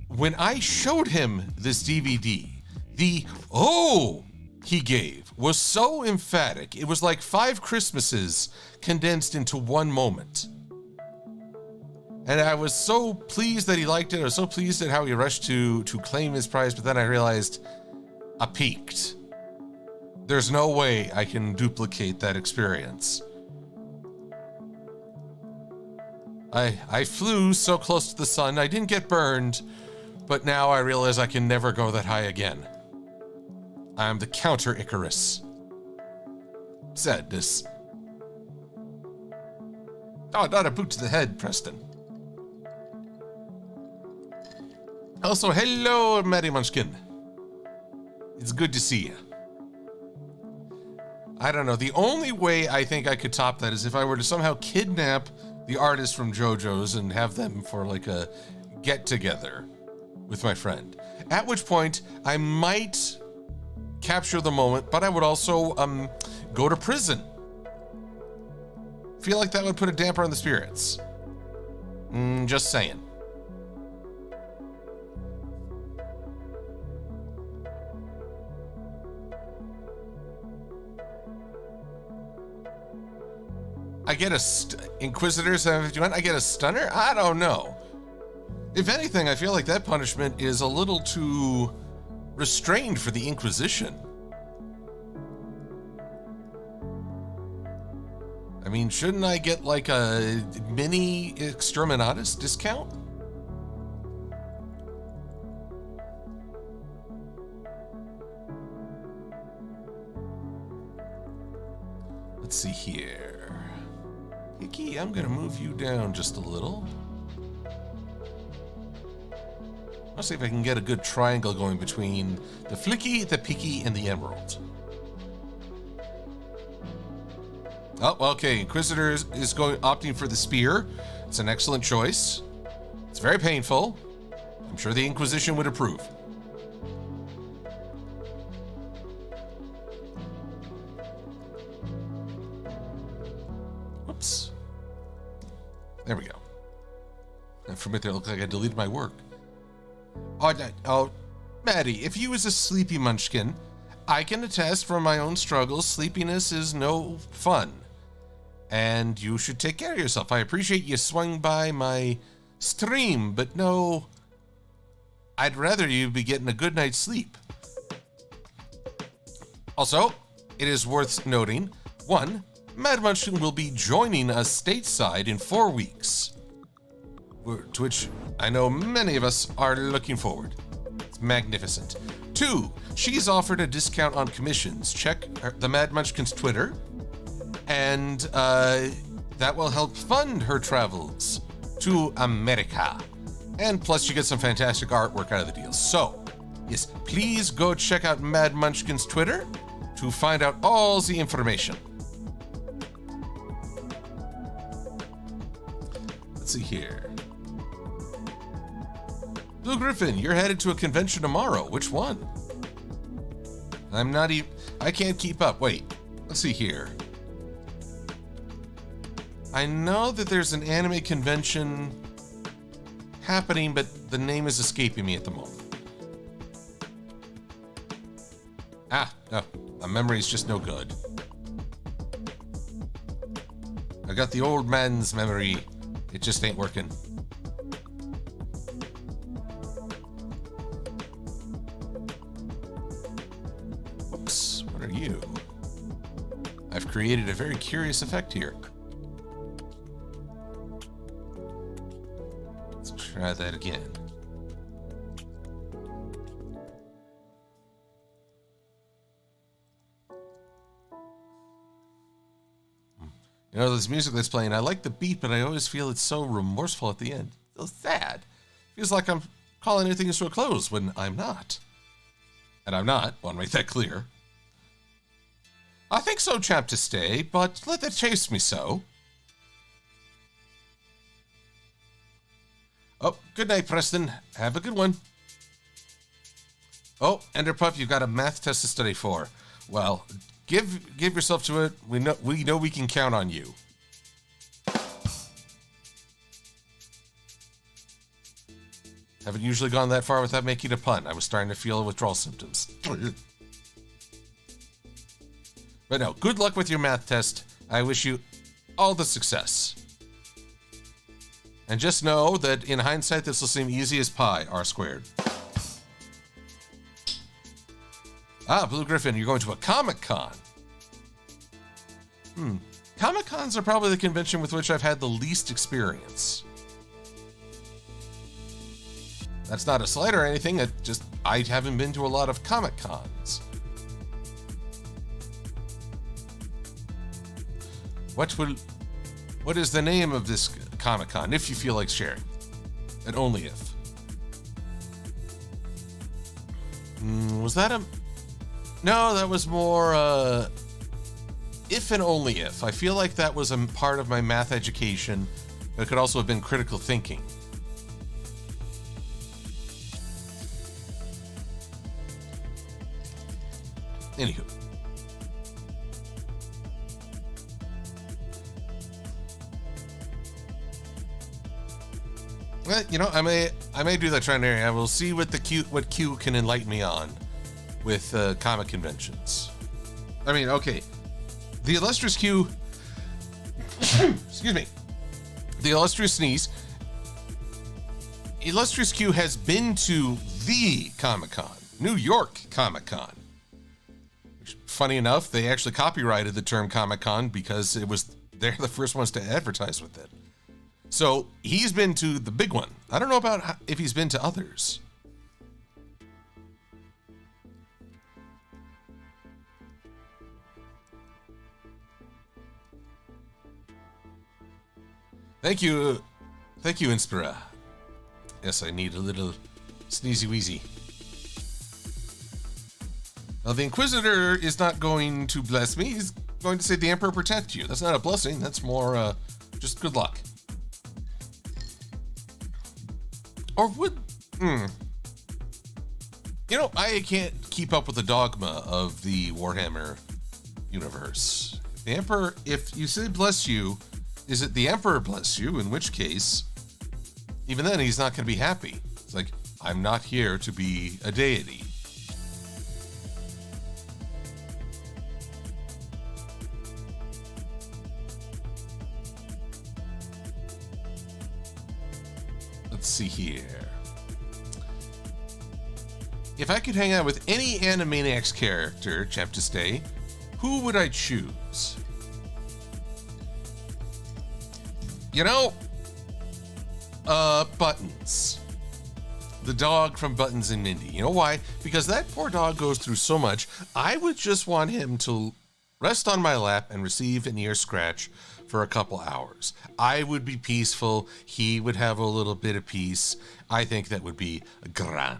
when I showed him this DVD, the "oh" he gave was so emphatic. It was like 5 Christmases condensed into one moment. And I was so pleased that he liked it. I was so pleased at how he rushed to claim his prize, but then I realized I peaked. There's no way I can duplicate that experience. I flew so close to the sun, I didn't get burned, but now I realize I can never go that high again. I'm the counter Icarus. Sadness. Oh, not a boot to the head, Preston. Also, hello, Maddie Munchkin. It's good to see you. I don't know. The only way I think I could top that is if I were to somehow kidnap the artists from JoJo's and have them for like a get-together with my friend. At which point, I might capture the moment, but I would also go to prison. Feel like that would put a damper on the spirits. Just saying. I get a Inquisitor 751. I get a stunner? I don't know. If anything, I feel like that punishment is a little too restrained for the Inquisition. I mean, shouldn't I get like a mini Exterminatus discount? Let's see here. Hickey, I'm gonna move you down just a little. I'll see if I can get a good triangle going between the Flicky, the Picky, and the Emerald. Oh, okay. Inquisitor is opting for the spear. It's an excellent choice. It's very painful. I'm sure the Inquisition would approve. Whoops. There we go. And from it there, it looked like I deleted my work. Oh, Maddie, if you was a sleepy munchkin, I can attest from my own struggles, sleepiness is no fun. And you should take care of yourself. I appreciate you swung by my stream, but no, I'd rather you be getting a good night's sleep. Also, it is worth noting, 1, Mad Munchkin will be joining us stateside in 4 weeks, to which I know many of us are looking forward. It's magnificent. 2, she's offered a discount on commissions. Check the Mad Munchkin's Twitter, and that will help fund her travels to America. And plus, you get some fantastic artwork out of the deal. So, yes, please go check out Mad Munchkin's Twitter to find out all the information. Let's see here. Blue Griffin, you're headed to a convention tomorrow. Which one? I'm not even... I can't keep up. Wait. Let's see here. I know that there's an anime convention happening, but the name is escaping me at the moment. No. My memory's just no good. I got the old man's memory. It just ain't working. Whoops, what are you? I've created a very curious effect here. Let's try that again. You know, this music that's playing, I like the beat, but I always feel it's so remorseful at the end. So sad. Feels like I'm calling anything to a close when I'm not. And I'm not, I want to make that clear. I think so, champ, to stay, but let it chase me so. Oh, good night, Preston. Have a good one. Oh, Enderpuff, you've got a math test to study for. Well, give yourself to it. We know we can count on you. Haven't usually gone that far without making a pun. I was starting to feel withdrawal symptoms. But no, good luck with your math test. I wish you all the success. And just know that in hindsight, this will seem easy as pi, r squared. Ah, Blue Griffin, you're going to a Comic-Con. Comic-Cons are probably the convention with which I've had the least experience. That's not a slight or anything, I haven't been to a lot of Comic-Cons. What is the name of this Comic-Con, if you feel like sharing? And only if. Was that a... No, that was more, if and only if. I feel like that was a part of my math education, but it could also have been critical thinking. Anywho. Well, you know, I may do that trinary. I will see what Q can enlighten me on with comic conventions. I mean, okay, the illustrious Q, excuse me, the illustrious sneeze. Illustrious Q has been to the Comic-Con, New York Comic-Con. Funny enough, they actually copyrighted the term Comic-Con because they're the first ones to advertise with it. So he's been to the big one. I don't know about if he's been to others. Thank you, Inspira. Yes, I need a little sneezy wheezy. Now, the Inquisitor is not going to bless me. He's going to say the Emperor protect you. That's not a blessing. That's more just good luck. Or would... You know, I can't keep up with the dogma of the Warhammer universe. The Emperor, if you say bless you, is it the Emperor bless you? In which case, even then, he's not going to be happy. It's like, I'm not here to be a deity. Let's see here. If I could hang out with any Animaniacs character, chap to stay, who would I choose? You know, Buttons. The dog from Buttons and Mindy. You know why? Because that poor dog goes through so much. I would just want him to rest on my lap and receive an ear scratch for a couple hours. I would be peaceful. He would have a little bit of peace. I think that would be grand.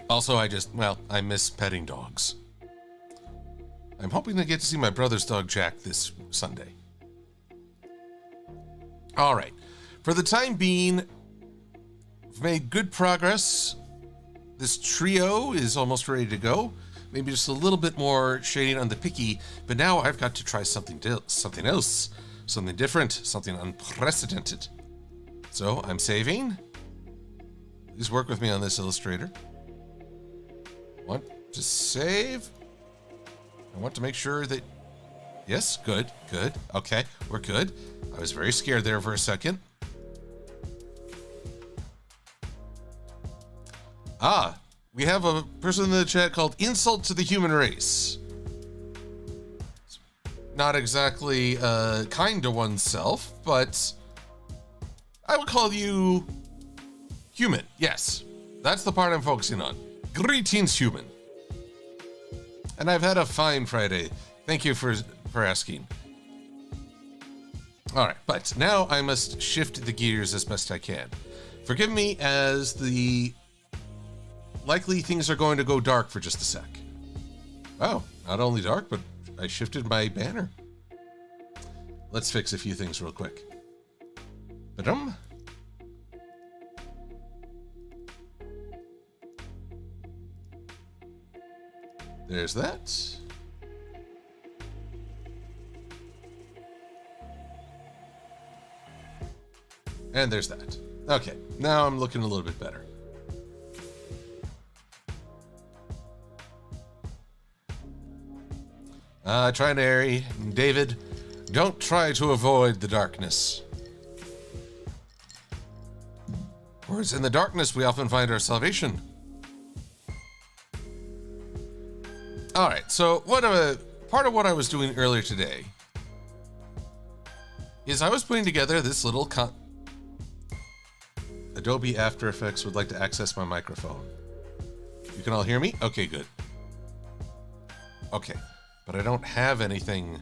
Also, I miss petting dogs. I'm hoping to get to see my brother's dog Jack this Sunday. All right. For the time being, we've made good progress. This trio is almost ready to go. Maybe just a little bit more shading on the picky, but now I've got to try something else, something different, something unprecedented. So I'm saving. Please work with me on this, Illustrator. Want to save. I want to make sure that, yes, good. Okay, we're good. I was very scared there for a second. We have a person in the chat called Insult to the Human Race. Not exactly kind to oneself, but I would call you human. Yes, that's the part I'm focusing on. Greetings, human. And I've had a fine Friday. Thank you for asking. All right, but now I must shift the gears as best I can. Forgive me as the likely things are going to go dark for just a sec. Oh, not only dark, but I shifted my banner. Let's fix a few things real quick. Ba-dum. There's that. And there's that. Okay, now I'm looking a little bit better. Trinary, David, don't try to avoid the darkness. For it's in the darkness we often find our salvation. All right, so part of what I was doing earlier today is I was putting together this little Adobe After Effects would like to access my microphone. You can all hear me? Okay, good. Okay, but I don't have anything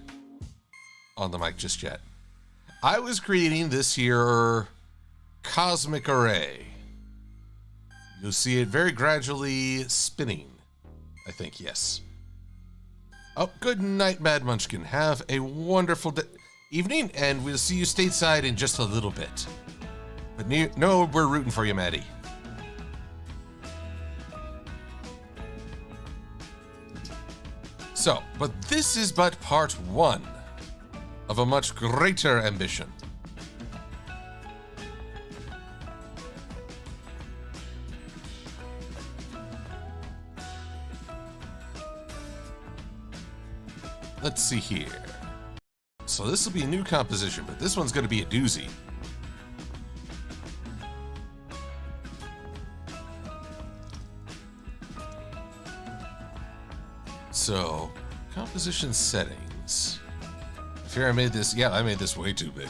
on the mic just yet. I was creating this here cosmic array. You'll see it very gradually spinning, I think, yes. Oh, good night, Mad Munchkin. Have a wonderful evening, and we'll see you stateside in just a little bit. But no, we're rooting for you, Maddie. So, but this is but part one of a much greater ambition. Let's see here. So this will be a new composition, but this one's going to be a doozy. So, composition settings. I fear I made this, yeah, I made this way too big.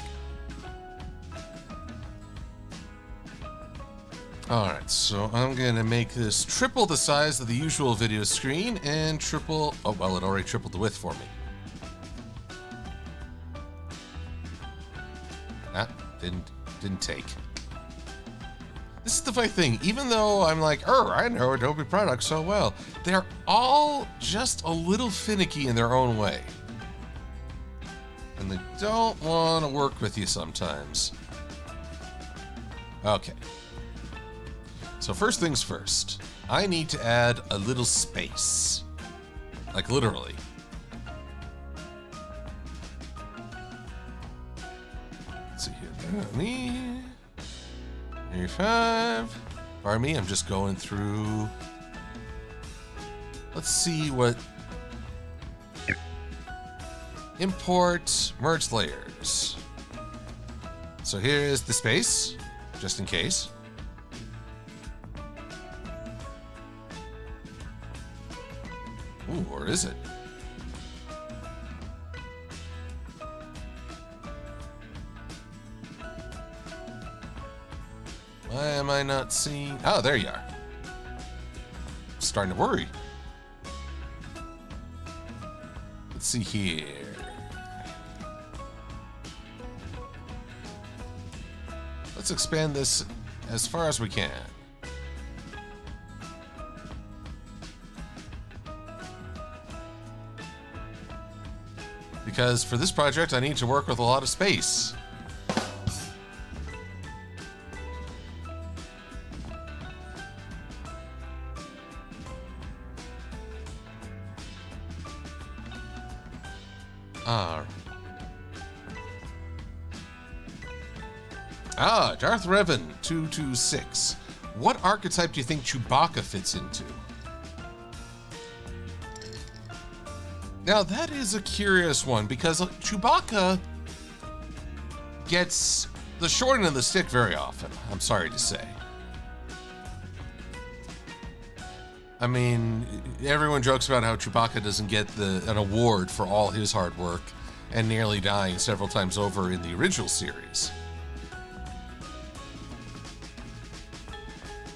Alright, so I'm going to make this triple the size of the usual video screen and triple, oh well, it already tripled the width for me. Didn't take. This is the funny thing, even though I'm like, I know Adobe products so well, they're all just a little finicky in their own way. And they don't want to work with you sometimes. Okay. So first things first, I need to add a little space. Like literally. Let's see here. 35. Pardon me, I'm just going through. Let's see what. Import merge layers. So here is the space, just in case. Ooh, or is it? Why am I not seeing? Oh, there you are. Starting to worry. Let's see here. Let's expand this as far as we can. Because for this project, I need to work with a lot of space. Darth Revan 226. What archetype do you think Chewbacca fits into? Now that is a curious one because Chewbacca gets the short end of the stick very often, I'm sorry to say. I mean, everyone jokes about how Chewbacca doesn't get an award for all his hard work and nearly dying several times over in the original series.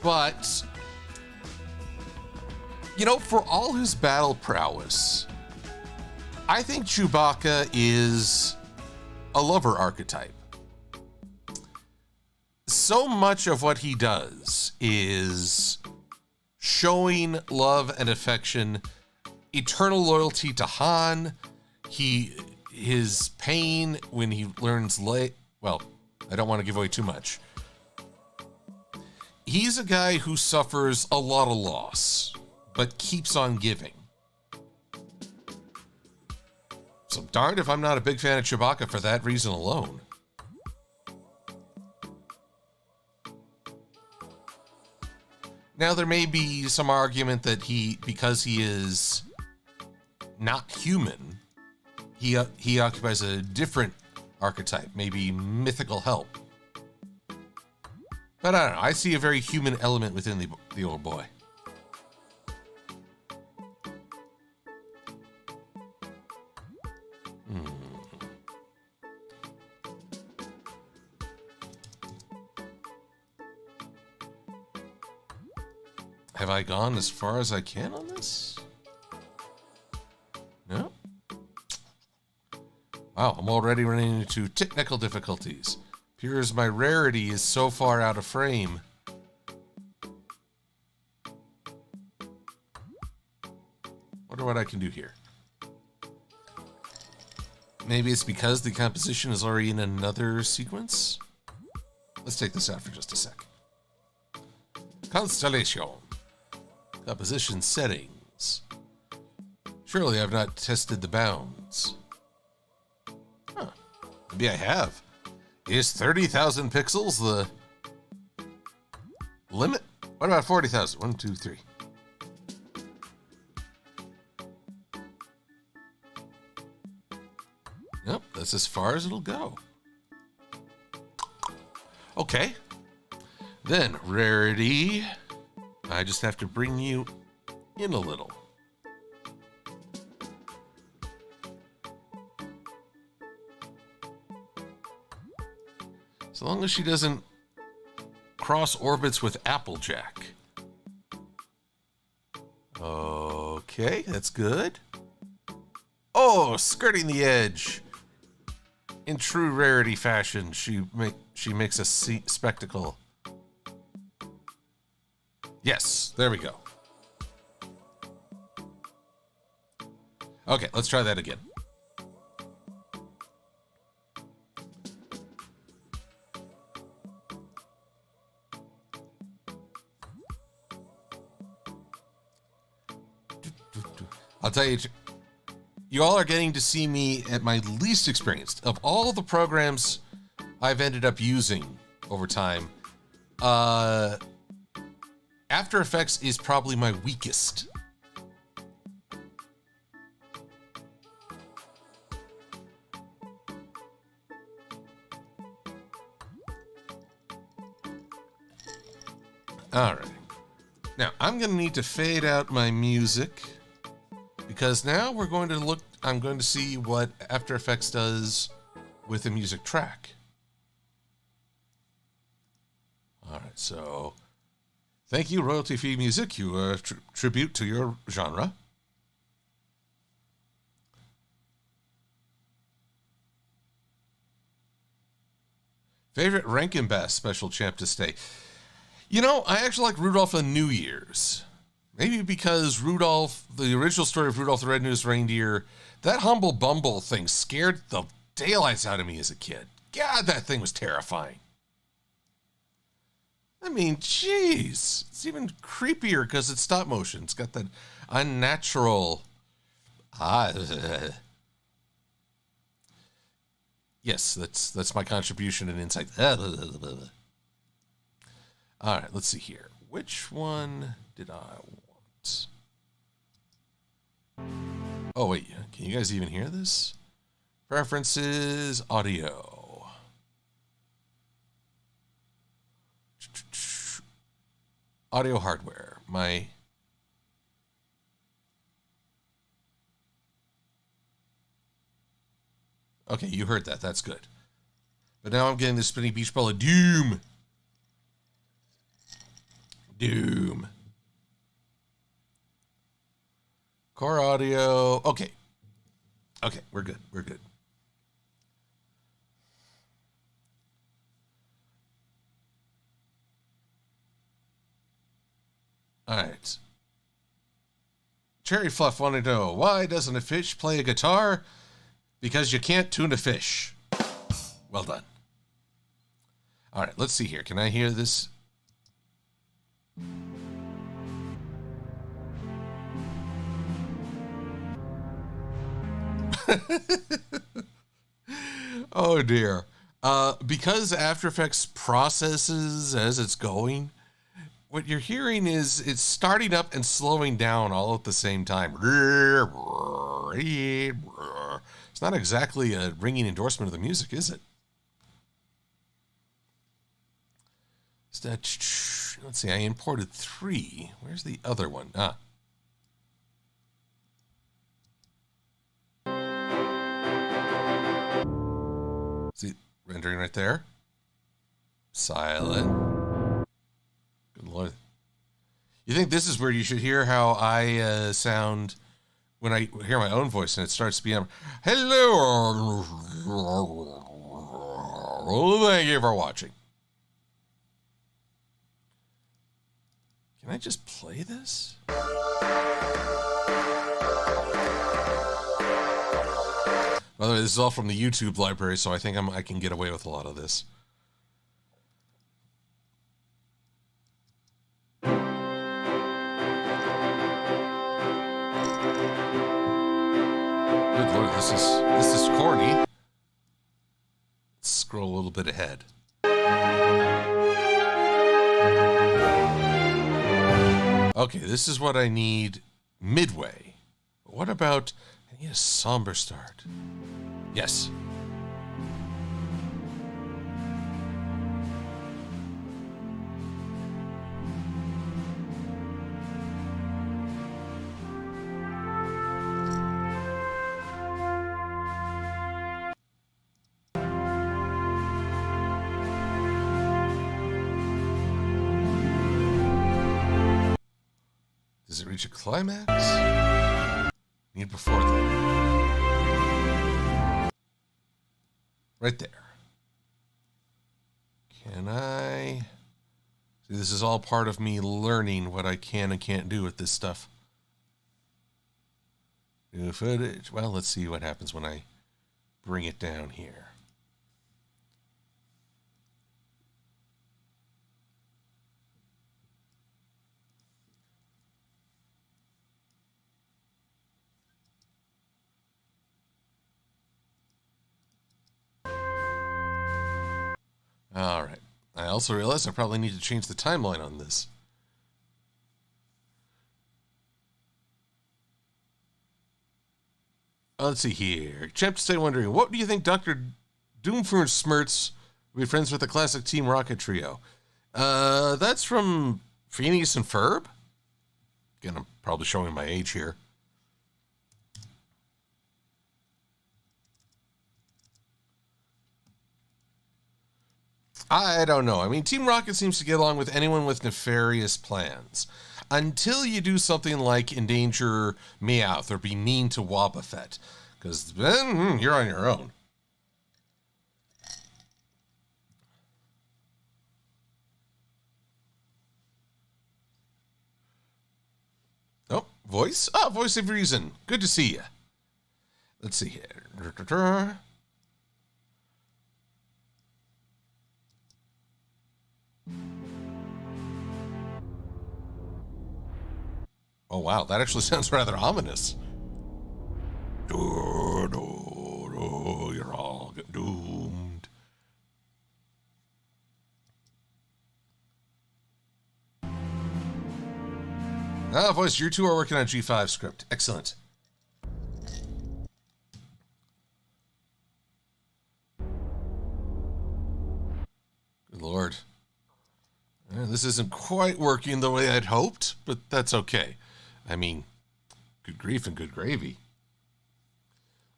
But, you know, for all his battle prowess, I think Chewbacca is a lover archetype. So much of what he does is showing love and affection, eternal loyalty to Han. His pain when he learns well, I don't want to give away too much. He's a guy who suffers a lot of loss, but keeps on giving. So darned if I'm not a big fan of Chewbacca for that reason alone. Now there may be some argument that because he is not human, he occupies a different archetype, maybe mythical help. But I don't know, I see a very human element within the old boy. Have I gone as far as I can on this? No? Wow, I'm already running into technical difficulties. Appears my rarity is so far out of frame. Wonder what I can do here. Maybe it's because the composition is already in another sequence? Let's take this out for just a sec. Constellation. Composition settings. Surely I've not tested the bounds. Huh. Maybe I have. Is 30,000 pixels the limit? What about 40,000? 1, 2, 3. Yep, that's as far as it'll go. Okay. Then, rarity. I just have to bring you in a little. As long as she doesn't cross orbits with Applejack. Okay, that's good. Oh, skirting the edge. In true rarity fashion, she makes a spectacle. Yes, there we go. Okay, let's try that again. I'll tell you, you all are getting to see me at my least experienced. Of all the programs I've ended up using over time, After Effects is probably my weakest. All right. Now, I'm going to need to fade out my music because now we're going to look, I'm going to see what After Effects does with a music track. All right, so thank you, royalty-free music. You are a tribute to your genre. Favorite Rankin Bass special champ to stay? You know, I actually like Rudolph on New Year's. Maybe because Rudolph, the original story of Rudolph the Red-Nosed Reindeer, that Humble Bumble thing scared the daylights out of me as a kid. God, that thing was terrifying. I mean, jeez. It's even creepier because it's stop motion. It's got that unnatural... Yes, that's my contribution and insight. All right, let's see here. Which one did I want? Oh, wait. Can you guys even hear this? Preferences, audio. Audio hardware. Okay, you heard that. That's good. But now I'm getting the spinning beach ball of doom. Doom. Core audio. Okay. Okay, we're good. We're good. All right. Cherry Fluff wanted to know, why doesn't a fish play a guitar? Because you can't tune a fish. Well done. All right, let's see here. Can I hear this? Oh, dear. Because After Effects processes as it's going, what you're hearing is it's starting up and slowing down all at the same time. It's not exactly a ringing endorsement of the music, is it? Let's see, I imported 3. Where's the other one? See, rendering right there. Silent. Good Lord. You think this is where you should hear how I sound when I hear my own voice and it starts to be, hello. Thank you for watching. Can I just play this? By the way, this is all from the YouTube library, so I think I can get away with a lot of this. Good Lord, this is corny. Let's scroll a little bit ahead. Okay, this is what I need midway. But what about, I need a somber start. Yes. Does it reach a climax? Need before that. Right there. Can I... See, this is all part of me learning what I can and can't do with this stuff. New footage. Well, let's see what happens when I bring it down here. All right. I also realized I probably need to change the timeline on this. Let's see here. Champ stay wondering, what do you think Dr. Doomsmirts will be friends with the classic Team Rocket trio? That's from Phineas and Ferb? Again, I'm probably showing my age here. I don't know. I mean, Team Rocket seems to get along with anyone with nefarious plans. Until you do something like endanger Meowth or be mean to Wobbuffet. Because then you're on your own. Oh, voice? Ah, voice of reason. Good to see you. Let's see here. Oh, wow. That actually sounds rather ominous. You're all doomed. Ah, voice, you two are working on G5 script. Excellent. Good Lord. This isn't quite working the way I'd hoped, but that's okay. I mean, good grief and good gravy.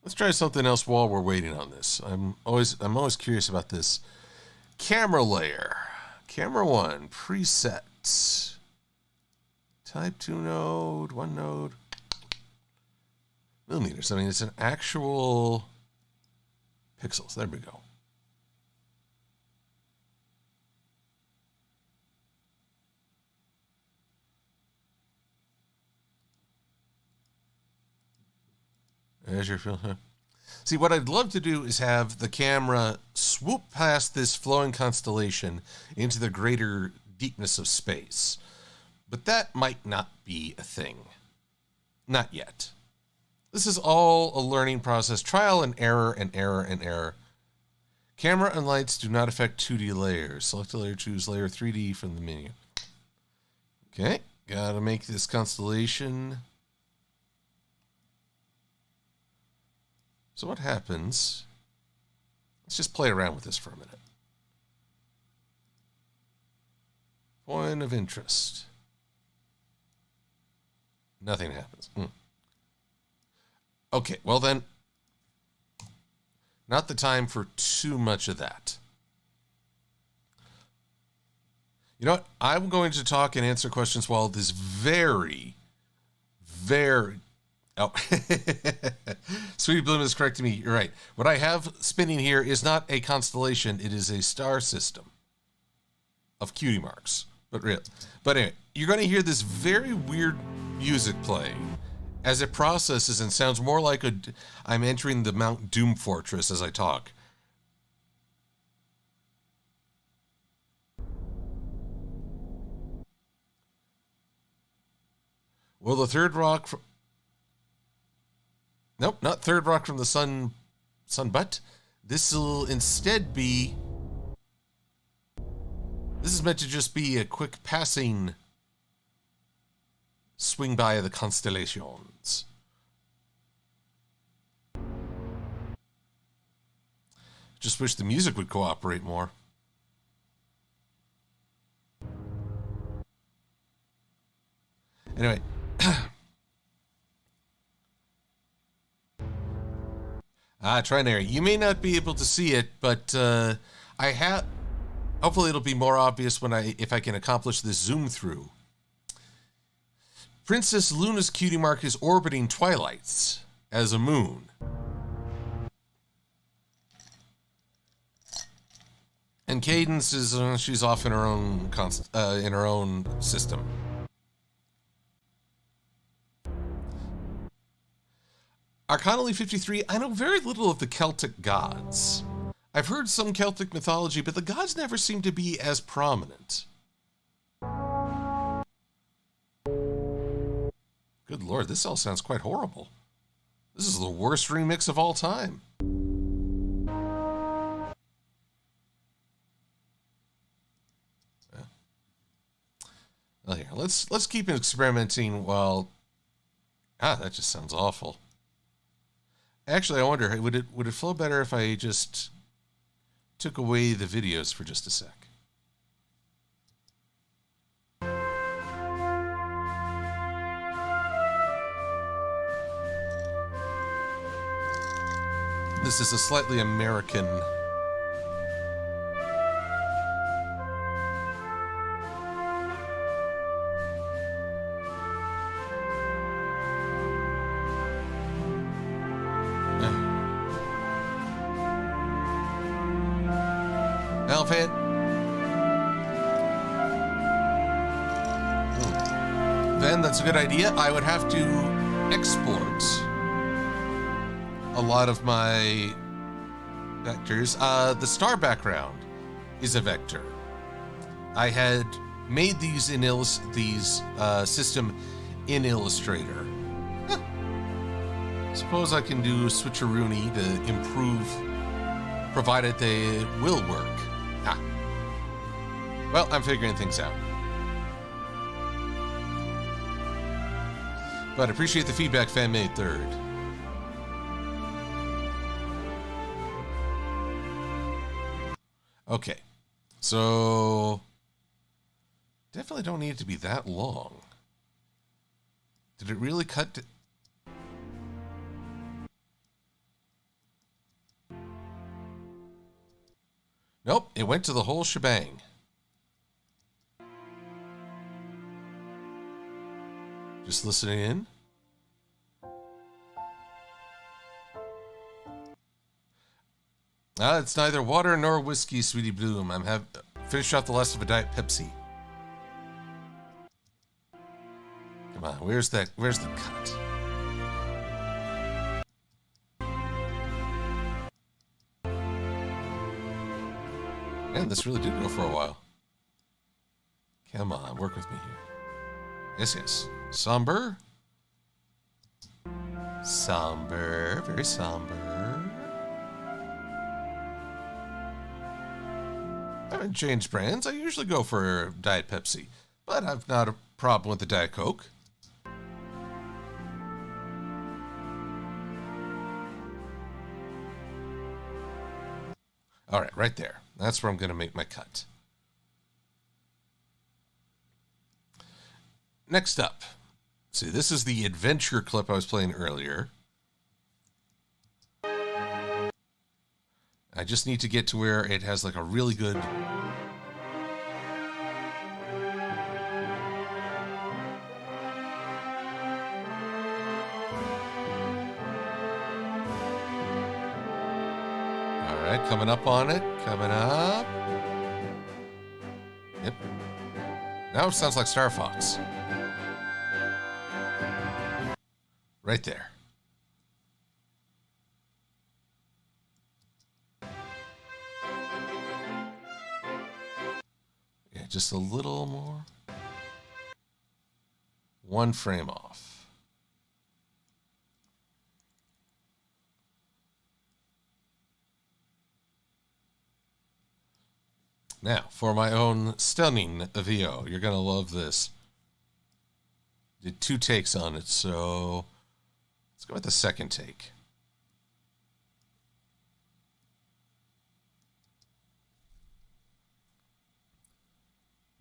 Let's try something else while we're waiting on this. I'm always curious about this camera layer. Camera 1, presets. Type 2 node, 1 node. Millimeters. I mean, it's an actual pixels. There we go. There's your filter. See, what I'd love to do is have the camera swoop past this flowing constellation into the greater deepness of space. But that might not be a thing. Not yet. This is all a learning process, trial and error and error and error. Camera and lights do not affect 2D layers. Select a layer, choose layer 3D from the menu. Okay, gotta make this constellation. So what happens? Let's just play around with this for a minute. Point of interest. Nothing happens. Okay, well then, not the time for too much of that. You know what? I'm going to talk and answer questions while this very... Oh, Sweetie Bloom is correcting me. You're right. What I have spinning here is not a constellation. It is a star system of cutie marks. But anyway, you're going to hear this very weird music playing as it processes and sounds more like I'm entering the Mount Doom Fortress as I talk. Will the third rock... Nope, not third rock from the sun butt. This will instead be... This is meant to just be a quick passing swing by of the constellations. Just wish the music would cooperate more. Anyway. Trinary, you may not be able to see it, but I have... Hopefully it'll be more obvious if I can accomplish this zoom through. Princess Luna's cutie mark is orbiting Twilights as a moon. And Cadence is she's off in her own system. Arcana 53, I know very little of the Celtic gods. I've heard some Celtic mythology, but the gods never seem to be as prominent. Good Lord, this all sounds quite horrible. This is the worst remix of all time. Well, here, let's keep experimenting while... that just sounds awful. Actually, I wonder, would it flow better if I just took away the videos for just a sec? this is a slightly American. Alfred. Then that's a good idea. I would have to export a lot of my vectors. The star background is a vector. I had made these in system in Illustrator. Suppose I can do switcheroony to improve, provided they will work. Well, I'm figuring things out. But I appreciate the feedback, fan-made third. Okay, so definitely don't need it to be that long. Did it really cut to... Nope, it went to the whole shebang. Just listening in. It's neither water nor whiskey, Sweetie Bloom. I'm finished off the last of a Diet Pepsi. Come on, where's the cut? Man, this really did go for a while. Come on, work with me here. Yes. Somber. Somber, very somber. I haven't changed brands. I usually go for Diet Pepsi, but I've not a problem with the Diet Coke. All right, right there. That's where I'm going to make my cut. Next up. See, this is the adventure clip I was playing earlier. I just need to get to where it has like a really good... Alright, coming up on it. Coming up. Yep. Now it sounds like Star Fox. Right there. Yeah, just a little more. One frame off. Now, for my own stunning VO, you're going to love this. Did 2 takes on it, so let's go with the second take.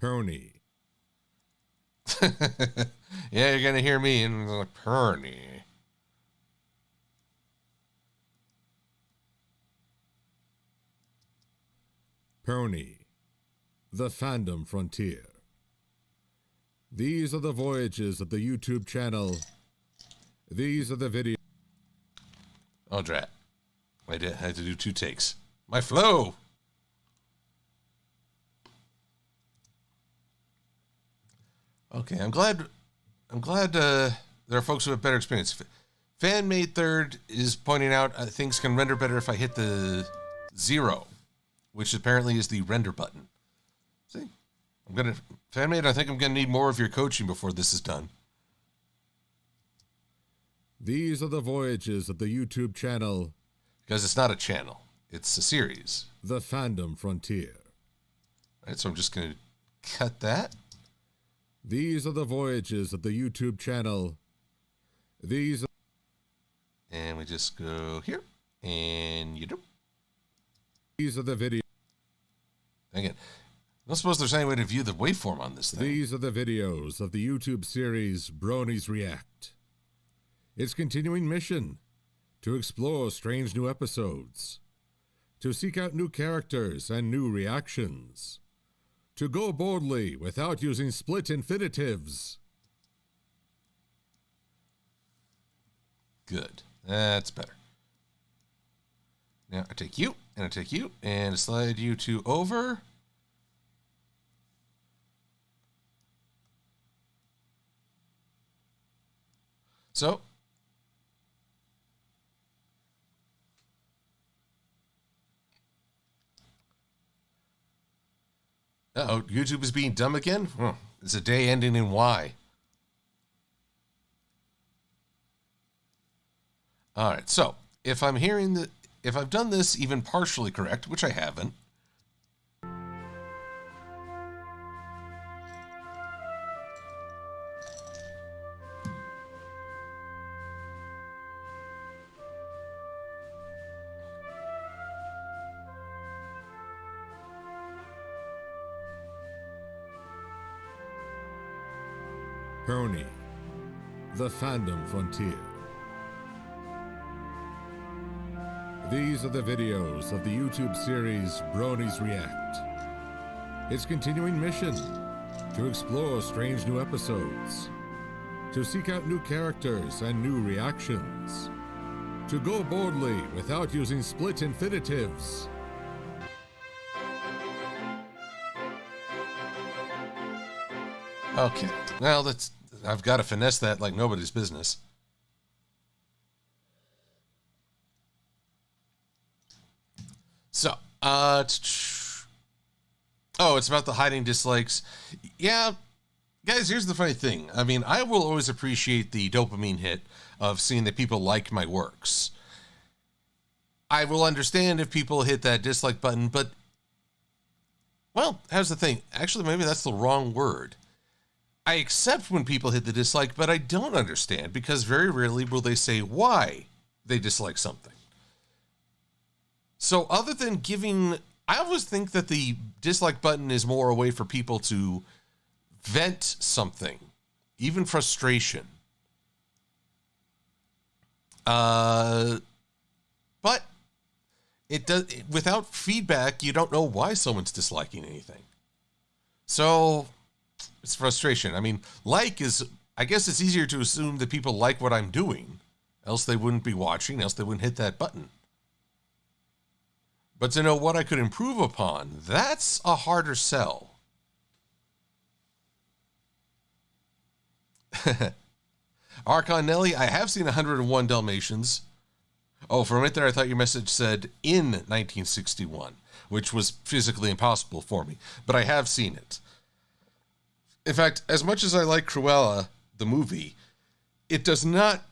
Pony. Yeah, you're going to hear me and like, Pony. Pony. The Fandom Frontier. These are the voyages of the YouTube channel. These are the videos. Oh, drat. I had to do 2 takes. My flow! Okay, I'm glad there are folks who have better experience. Fan-made third is pointing out things can render better if I hit the 0, which apparently is the render button. See? Fan-made, I think I'm gonna need more of your coaching before this is done. These are the voyages of the YouTube channel. Because it's not a channel. It's a series. The Fandom Frontier. All right, so I'm just gonna cut that. These are the voyages of the YouTube channel. These are... And we just go here. And you do. These are the videos. Again, I don't suppose there's any way to view the waveform on this thing. These are the videos of the YouTube series Bronies React. Its continuing mission, to explore strange new episodes, to seek out new characters and new reactions, to go boldly without using split infinitives. Good. That's better. Now I take you, and I take you, and slide you two over. So, uh-oh, YouTube is being dumb again? It's a day ending in Y. All right, so if I'm hearing that, if I've done this even partially correct, which I haven't, Pony, the fandom frontier. These are the videos of the YouTube series Bronies React. Its continuing mission, to explore strange new episodes, to seek out new characters and new reactions, to go boldly without using split infinitives. okay. Well, I've got to finesse that like nobody's business. So, oh, it's about the hiding dislikes. Yeah, guys, here's the funny thing. I mean, I will always appreciate the dopamine hit of seeing that people like my works. I will understand if people hit that dislike button, but, well, here's the thing. Actually, maybe that's the wrong word. I accept when people hit the dislike, but I don't understand because very rarely will they say why they dislike something. So other than giving, I always think that the dislike button is more a way for people to vent something, even frustration. But it does, without feedback, you don't know why someone's disliking anything. So it's frustration. I mean, I guess it's easier to assume that people like what I'm doing, else they wouldn't be watching, else they wouldn't hit that button. But to know what I could improve upon, that's a harder sell. Archon Nelly, I have seen 101 Dalmatians. Oh, for a minute there, I thought your message said in 1961, which was physically impossible for me. But I have seen it. In fact, as much as I like Cruella, the movie, it does not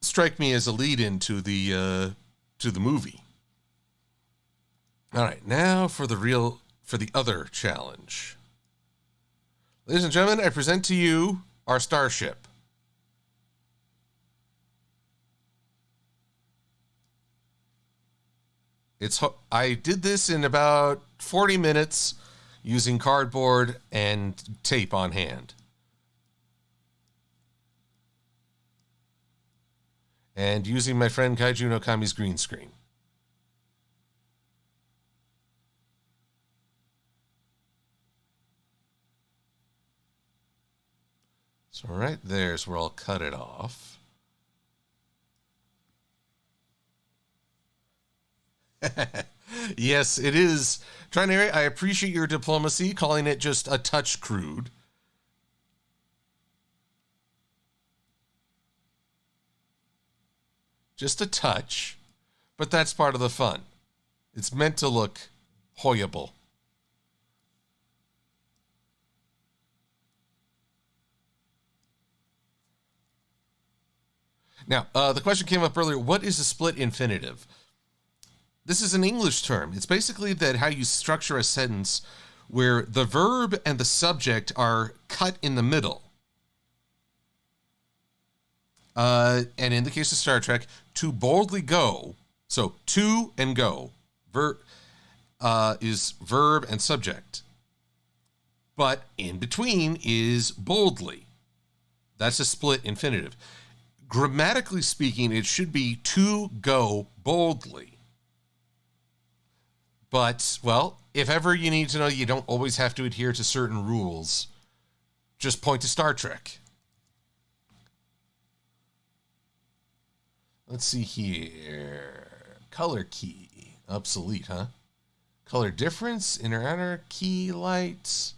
strike me as a lead-in to the movie. All right, now for the other challenge. Ladies and gentlemen, I present to you our starship. I did this in about 40 minutes using cardboard and tape on hand. And using my friend Kaiju no Kami's green screen. So right there's where I'll cut it off. Yes, it is. Trinary, I appreciate your diplomacy, calling it just a touch crude. Just a touch. But that's part of the fun. It's meant to look hoyable. Now, the question came up earlier, what is a split infinitive? This is an English term. It's basically that how you structure a sentence where the verb and the subject are cut in the middle. And in the case of Star Trek, to boldly go, so to and go, is verb and subject. But in between is boldly. That's a split infinitive. Grammatically speaking, it should be to go boldly. But, well, if ever you need to know you don't always have to adhere to certain rules, just point to Star Trek. Let's see here. Color key. Obsolete, huh? Color difference, inner outer key lights.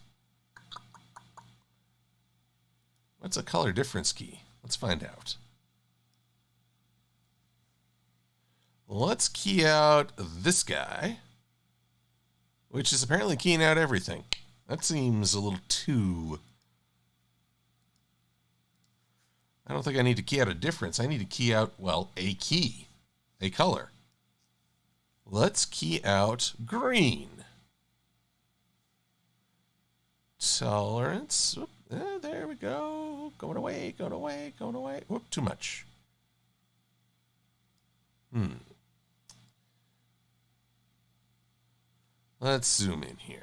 What's a color difference key? Let's find out. Let's key out this guy, which is apparently keying out everything. That seems a little too... I don't think I need to key out a difference. I need to key out, well, a key, a color. Let's key out green. Tolerance. Oop, there we go. Going away, going away, going away. Whoop, too much. Let's zoom in here.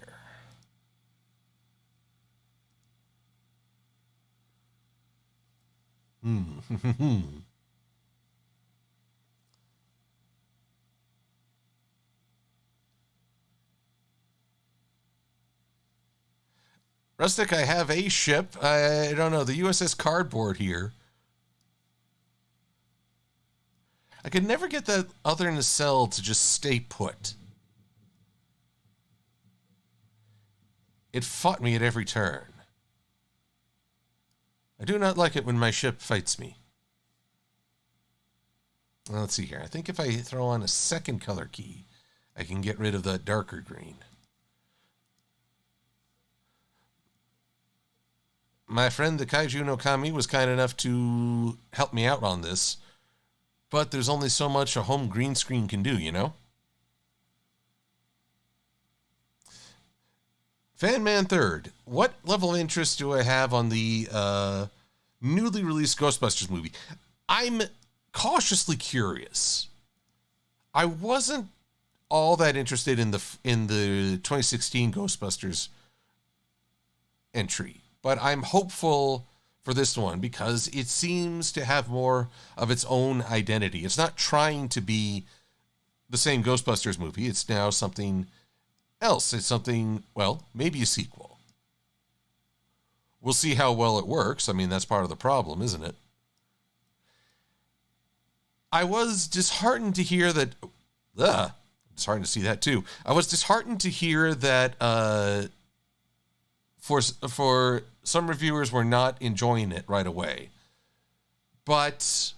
Rustic, I have a ship. I don't know, the USS Cardboard here. I could never get that other nacelle to just stay put. It fought me at every turn. I do not like it when my ship fights me. Well, let's see here. I think if I throw on a second color key, I can get rid of the darker green. My friend, the Kaiju no Kami, was kind enough to help me out on this, but there's only so much a home green screen can do, you know? Fanman Third, what level of interest do I have on the newly released Ghostbusters movie? I'm cautiously curious. I wasn't all that interested in the 2016 Ghostbusters entry, but I'm hopeful for this one because it seems to have more of its own identity. It's not trying to be the same Ghostbusters movie. It's now something else. It's something, well, maybe a sequel. We'll see how well it works. I mean, that's part of the problem, isn't it? I was disheartened to hear that... disheartened to see that, too. I was disheartened to hear that for some reviewers were not enjoying it right away. But,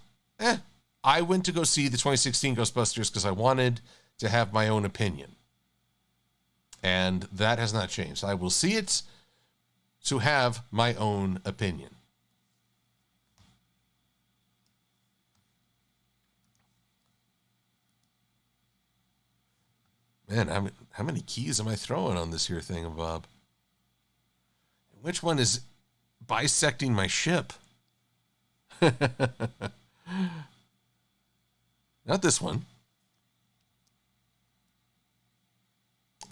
I went to go see the 2016 Ghostbusters because I wanted to have my own opinion. And that has not changed. I will see it to have my own opinion. Man, how many keys am I throwing on this here thing, Bob? Which one is bisecting my ship? Not this one.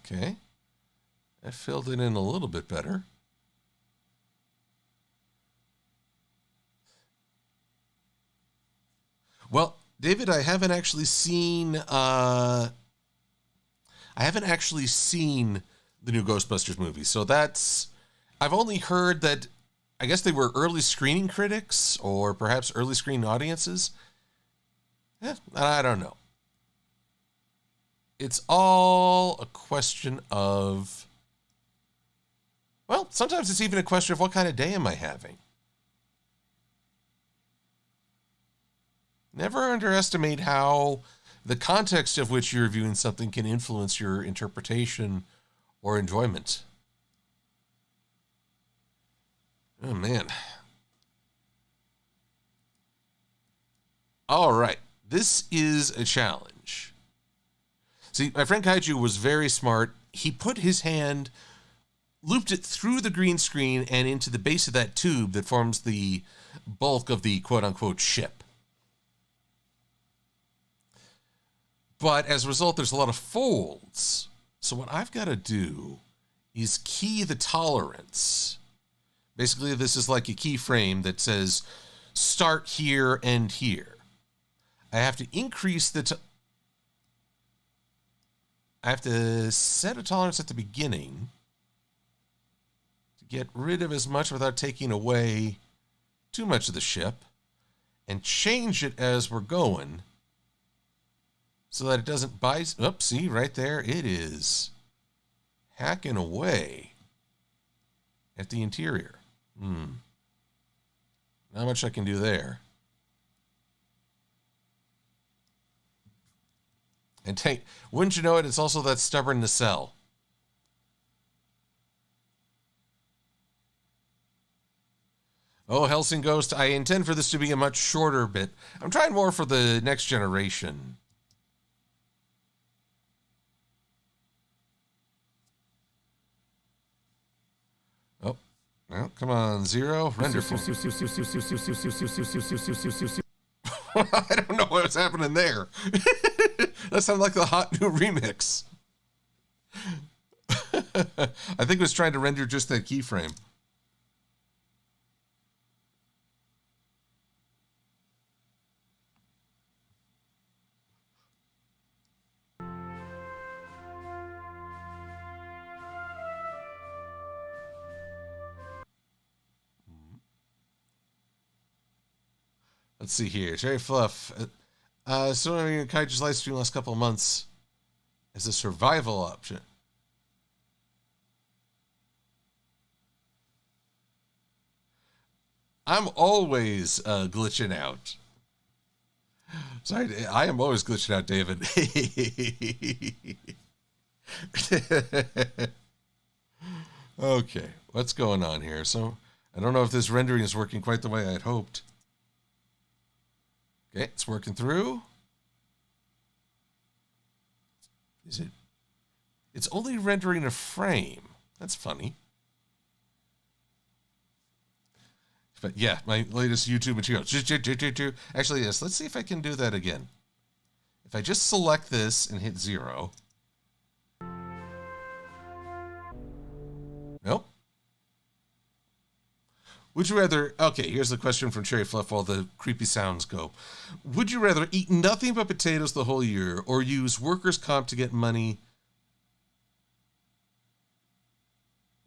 Okay. I filled it in a little bit better. Well, David, I haven't actually seen the new Ghostbusters movie. So I've only heard that, I guess they were early screening critics or perhaps early screening audiences. I don't know. It's all a question of, well, sometimes it's even a question of what kind of day am I having? Never underestimate how the context of which you're viewing something can influence your interpretation or enjoyment. Oh, man. All right. This is a challenge. See, my friend Kaiju was very smart. He put his hand, looped it through the green screen and into the base of that tube that forms the bulk of the quote-unquote ship. But as a result, there's a lot of folds. So what I've got to do is key the tolerance. Basically, this is like a keyframe that says start here and here. I have to increase the I have to set a tolerance at the beginning to get rid of as much without taking away too much of the ship, and change it as we're going so that it doesn't bite. Oops, see right there, it is hacking away at the interior. Not much I can do there. And wouldn't you know it, it's also that stubborn nacelle. Oh, Helsing Ghost, I intend for this to be a much shorter bit. I'm trying more for the next generation. Oh, well, come on, Zero. Render form. I don't know what's happening there. That sounded like the hot new remix. I think it was trying to render just that keyframe. Let's see here. Jerry Fluff. So Kaiju's live stream last couple of months as a survival option. I'm always glitching out. Sorry, I am always glitching out, David. Okay, what's going on here? So, I don't know if this rendering is working quite the way I had hoped. Okay, it's working through. Is it? It's only rendering a frame. That's funny. But yeah, my latest YouTube material. Actually, yes, let's see if I can do that again. If I just select this and hit 0. Nope. Would you rather... Okay, here's the question from Cherry Fluff while the creepy sounds go. Would you rather eat nothing but potatoes the whole year or use workers' comp to get money?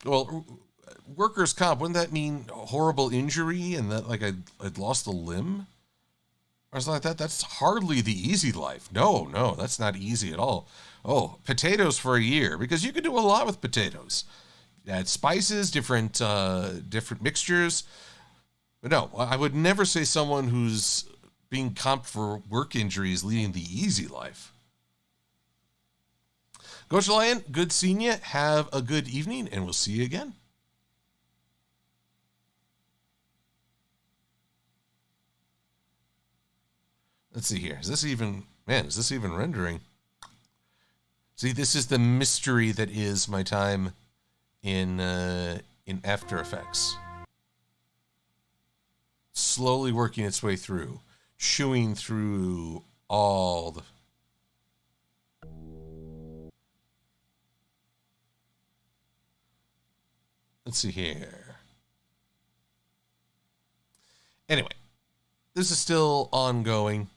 Well, workers' comp, wouldn't that mean horrible injury and that, like, I'd lost a limb? Or something like that? That's hardly the easy life. No, that's not easy at all. Oh, potatoes for a year, because you can do a lot with potatoes. Add spices, different mixtures. But no, I would never say someone who's being comped for work injuries leading the easy life. Coach Lion, good seeing you. Have a good evening, and we'll see you again. Let's see here. Is this even rendering? See, this is the mystery that is my time in After Effects. Slowly working its way through, chewing through all the... Let's see here. Anyway, this is still ongoing.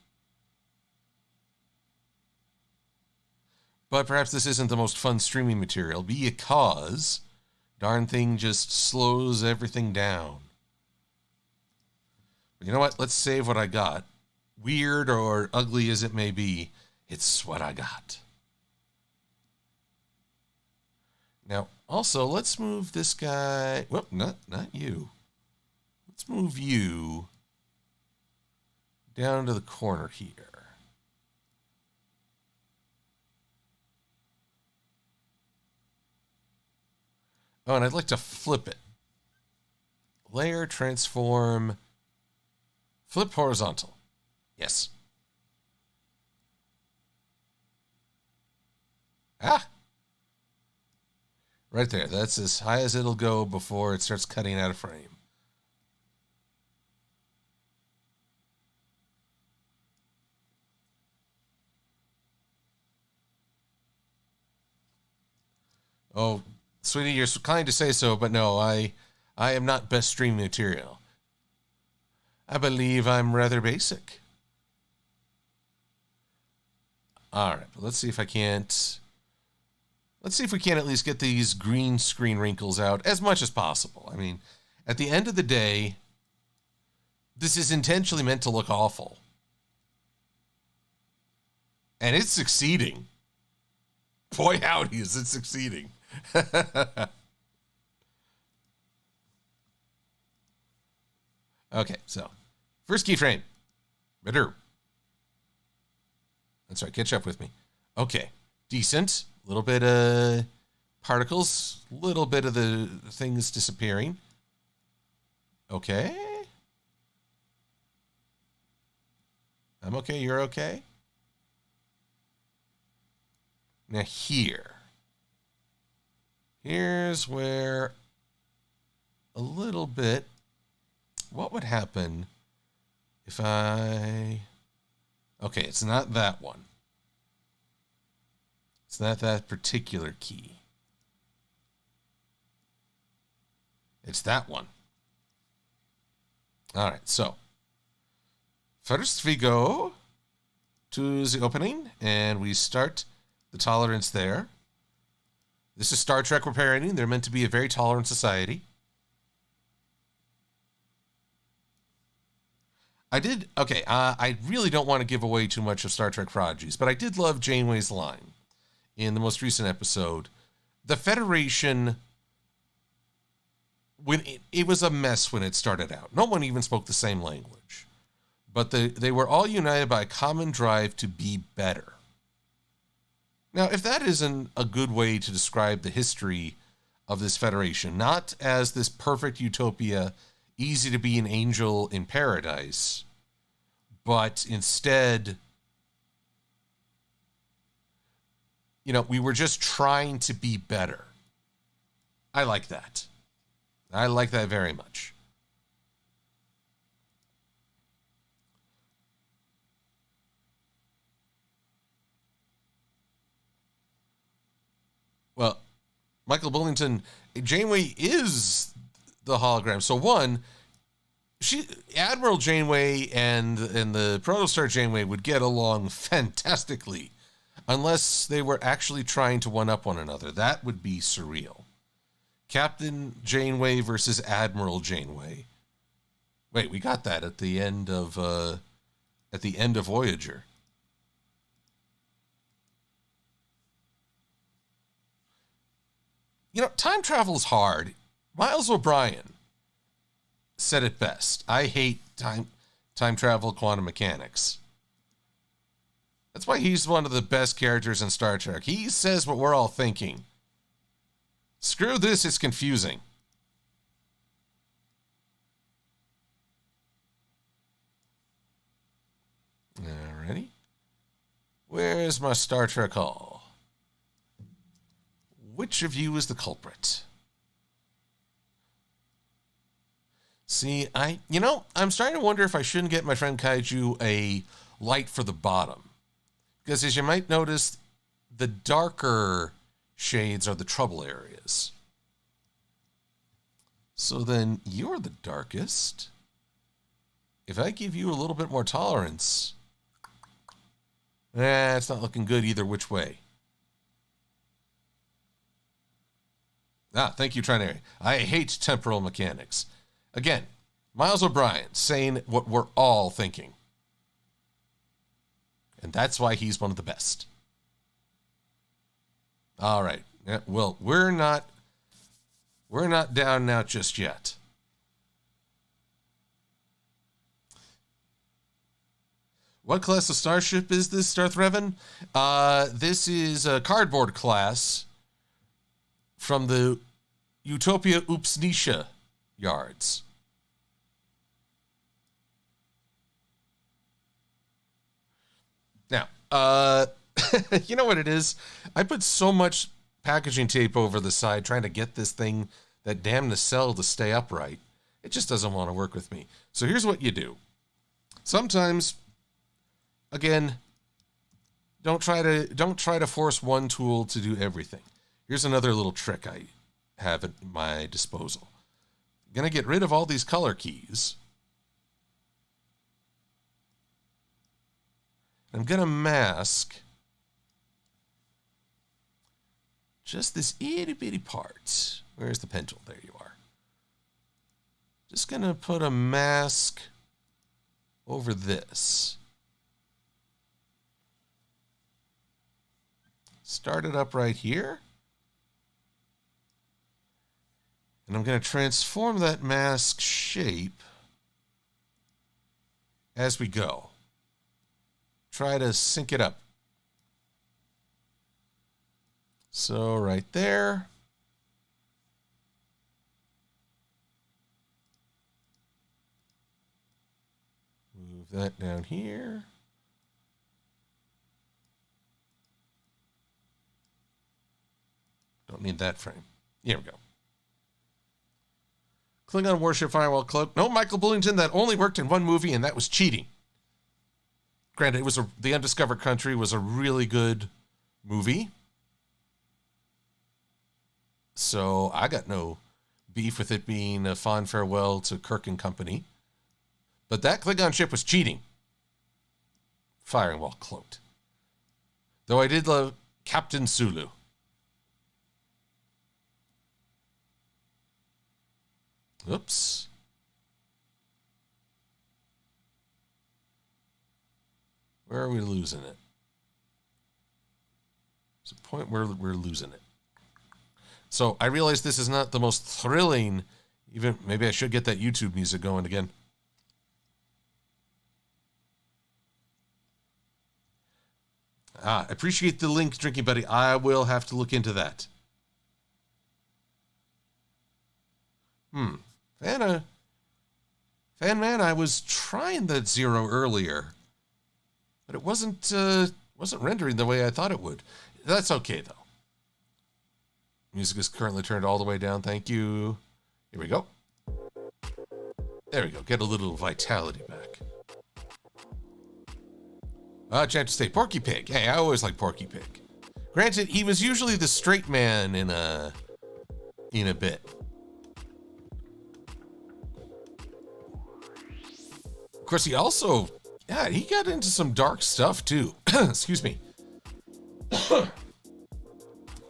But perhaps this isn't the most fun streaming material because darn thing just slows everything down. But you know what? Let's save what I got. Weird or ugly as it may be, it's what I got. Now, also, let's move this guy. Whoop, not you. Let's move you down to the corner here. Oh, and I'd like to flip it. Layer, transform, flip horizontal. Yes. Ah! Right there. That's as high as it'll go before it starts cutting out of frame. Oh, sweetie, you're kind to say so, but no, I am not best stream material. I believe I'm rather basic. All right, let's see if I can't... Let's see if we can at least get these green screen wrinkles out as much as possible. I mean, at the end of the day, this is intentionally meant to look awful. And it's succeeding. Boy, howdy, is it succeeding. Okay, so first keyframe. Better. That's right, catch up with me. Okay, decent. A little bit of particles, a little bit of the things disappearing. Okay. I'm okay, you're okay? Now here's where a little bit, what would happen if okay, it's not that one. It's not that particular key. It's that one. All right, so first we go to the opening and we start the tolerance there. This is Star Trek we're parodying. They're meant to be a very tolerant society. I really don't want to give away too much of Star Trek Prodigies, but I did love Janeway's line in the most recent episode. The Federation, when it was a mess when it started out. No one even spoke the same language. But they were all united by a common drive to be better. Now, if that isn't a good way to describe the history of this Federation, not as this perfect utopia, easy to be an angel in paradise, but instead, we were just trying to be better. I like that. I like that very much. Well, Michael Bullington, Janeway is the hologram. So one, Admiral Janeway and the Protostar Janeway would get along fantastically unless they were actually trying to one-up one another. That would be surreal. Captain Janeway versus Admiral Janeway. Wait, we got that at the end of Voyager. Time travel is hard. Miles O'Brien said it best. I hate time travel, quantum mechanics. That's why he's one of the best characters in Star Trek. He says what we're all thinking. Screw this, it's confusing. Alrighty. Where's my Star Trek Hall? Which of you is the culprit? See, I'm starting to wonder if I shouldn't get my friend Kaiju a light for the bottom. Because as you might notice, the darker shades are the trouble areas. So then you're the darkest. If I give you a little bit more tolerance, it's not looking good either which way. Thank you, Trinary. I hate temporal mechanics. Again, Miles O'Brien saying what we're all thinking. And that's why he's one of the best. All right. Well, we're not down now just yet. What class of starship is this, Darth Revan? This is a cardboard class from the Utopia Upsnisha yards. Now, you know what it is? I put so much packaging tape over the side trying to get this thing, that damn nacelle, to stay upright. It just doesn't want to work with me. So here's what you do. Sometimes, again, don't try to force one tool to do everything. Here's another little trick I have at my disposal. I'm going to get rid of all these color keys. I'm going to mask just this itty bitty part. Where's the pen tool? There you are. Just going to put a mask over this. Start it up right here. And I'm going to transform that mask shape as we go. Try to sync it up. So right there. Move that down here. Don't need that frame. Here we go. Klingon Warship Firewall Cloak. No, Michael Bullington, that only worked in one movie, and that was cheating. Granted, it was The Undiscovered Country was a really good movie. So I got no beef with it being a fond farewell to Kirk and company. But that Klingon ship was cheating. Firing while cloaked. Though I did love Captain Sulu. Oops. Where are we losing it? There's a point where we're losing it. So I realize this is not the most thrilling, even maybe I should get that YouTube music going again. Appreciate the link, Drinking Buddy. I will have to look into that. Fan Man, I was trying that 0 earlier, but it wasn't rendering the way I thought it would. That's okay though. Music is currently turned all the way down. Thank you. Here we go. There we go. Get a little vitality back. Chance to say Porky Pig. Hey, I always like Porky Pig. Granted, he was usually the straight man in a bit. Of course, he also, he got into some dark stuff too. Excuse me.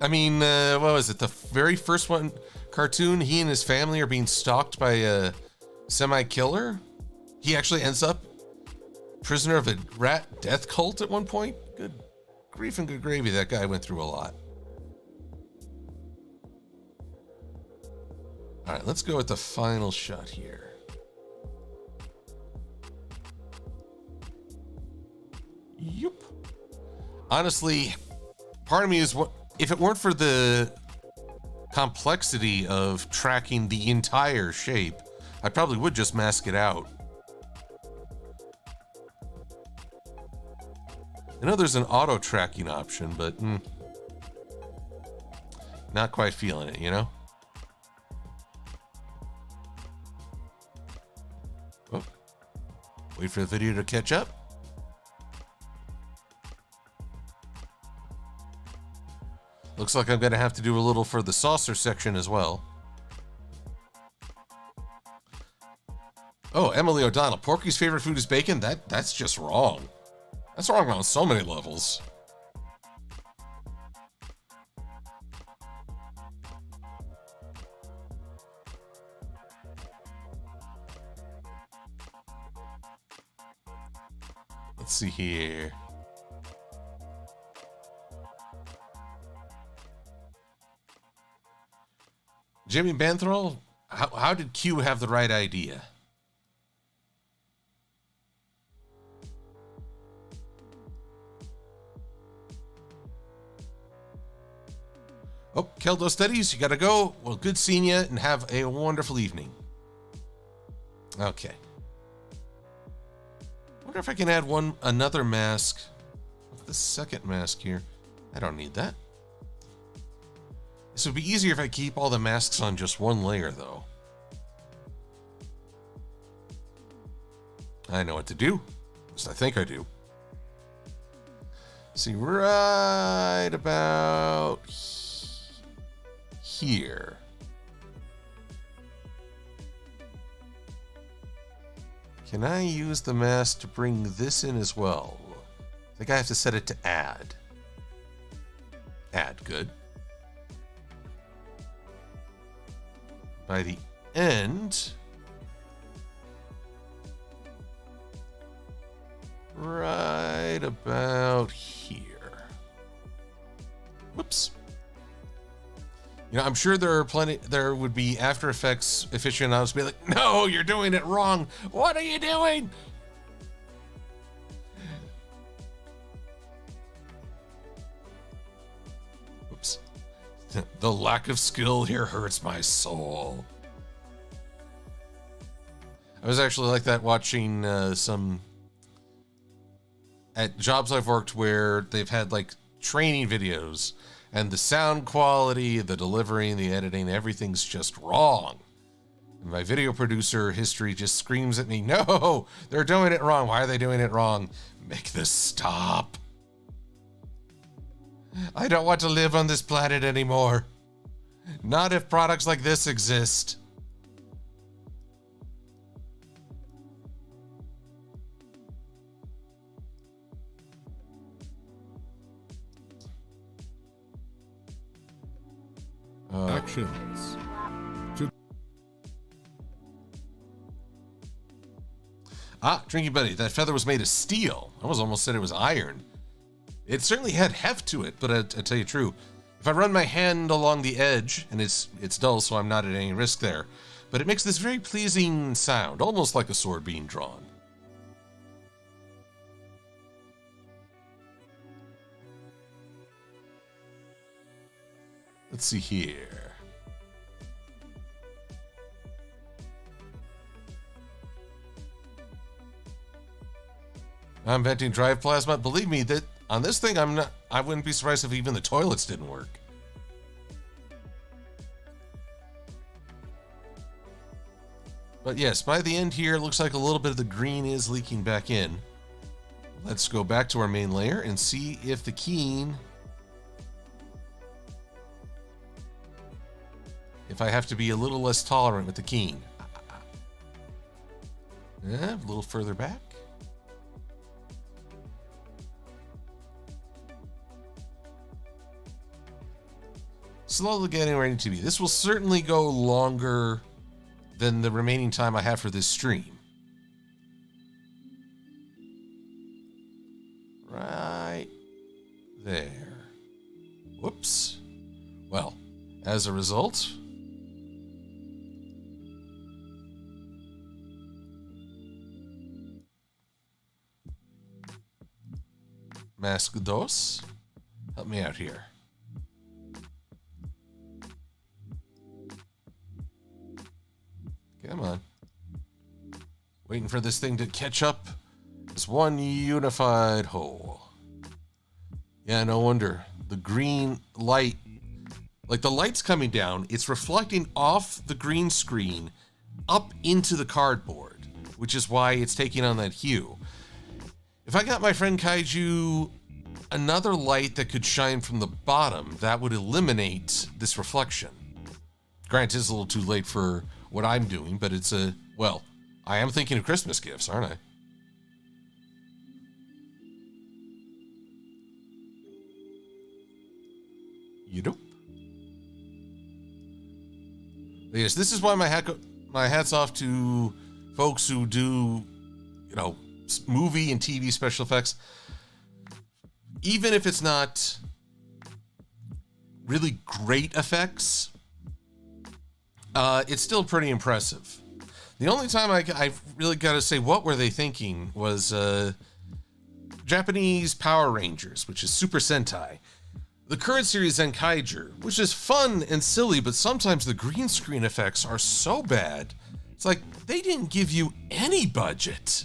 I mean, what was it? The very first one cartoon, he and his family are being stalked by a semi-killer. He actually ends up prisoner of a rat death cult at one point. Good grief and good gravy. That guy went through a lot. All right, let's go with the final shot here. Yep. Honestly, part of me is what if it weren't for the complexity of tracking the entire shape, I probably would just mask it out. I know there's an auto tracking option, but not quite feeling it, you know? Oh, wait for the video to catch up. Looks like I'm going to have to do a little for the saucer section as well. Oh, Emily O'Donnell. Porky's favorite food is bacon? That's just wrong. That's wrong on so many levels. Let's see here. Jimmy Banthroll, how did Q have the right idea? Oh, Keldo Studies, you gotta go. Well, good seeing you and have a wonderful evening. Okay. Wonder if I can add another mask. What's the second mask here? I don't need that. This would be easier if I keep all the masks on just one layer, though. I know what to do. At least I think I do. See, right about here. Can I use the mask to bring this in as well? I think I have to set it to add. Add, good. By the end, right about here. Whoops. You know, I'm sure there would be After Effects aficionados be like, no, you're doing it wrong. What are you doing? Oops. The lack of skill here hurts my soul. I was actually like that watching some at jobs I've worked where they've had like training videos and the sound quality, the delivery, the editing, everything's just wrong. And my video producer history just screams at me, no, they're doing it wrong. Why are they doing it wrong? Make this stop. I don't want to live on this planet anymore. Not if products like this exist. Actions. Drinking Buddy, that feather was made of steel. I almost said it was iron. It certainly had heft to it, but I tell you true, if I run my hand along the edge, and it's dull, so I'm not at any risk there, but it makes this very pleasing sound, almost like a sword being drawn. Let's see here. I'm venting drive plasma. Believe me, that on this thing, I wouldn't be surprised if even the toilets didn't work. But yes, by the end here, it looks like a little bit of the green is leaking back in. Let's go back to our main layer and see if the keying, if I have to be a little less tolerant with the keying. Yeah, a little further back. Slowly getting ready to be. This will certainly go longer than the remaining time I have for this stream. Right there. Whoops. Well, as a result, Mask dos, help me out here. Come on. Waiting for this thing to catch up as one unified whole. Yeah, no wonder. The green light, like the light's coming down, it's reflecting off the green screen up into the cardboard, which is why it's taking on that hue. If I got my friend Kaiju another light that could shine from the bottom, that would eliminate this reflection. Granted, it's a little too late for what I'm doing, but it's well, I am thinking of Christmas gifts, aren't I? You do. Yes, this is why my hat's off to folks who do, you know, movie and TV special effects. Even if it's not really great effects, it's still pretty impressive. The only time I really got to say, what were they thinking, was Japanese Power Rangers, which is Super Sentai. The current series Zenkaiger, which is fun and silly, but sometimes the green screen effects are so bad. It's like they didn't give you any budget.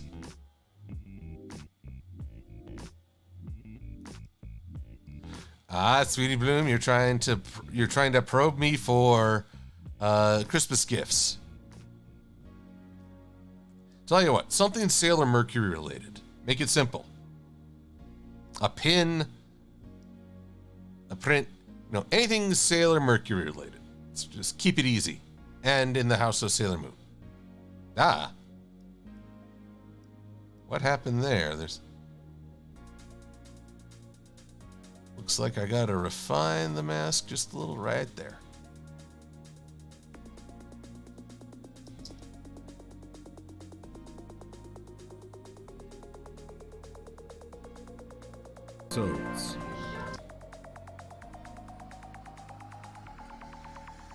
Sweetie Bloom, you're trying to probe me for Christmas gifts. Tell you what, something Sailor Mercury related. Make it simple. A pin, a print, anything Sailor Mercury related. Just keep it easy. And in the house of Sailor Moon. What happened there? Looks like I gotta refine the mask just a little right there. Episodes.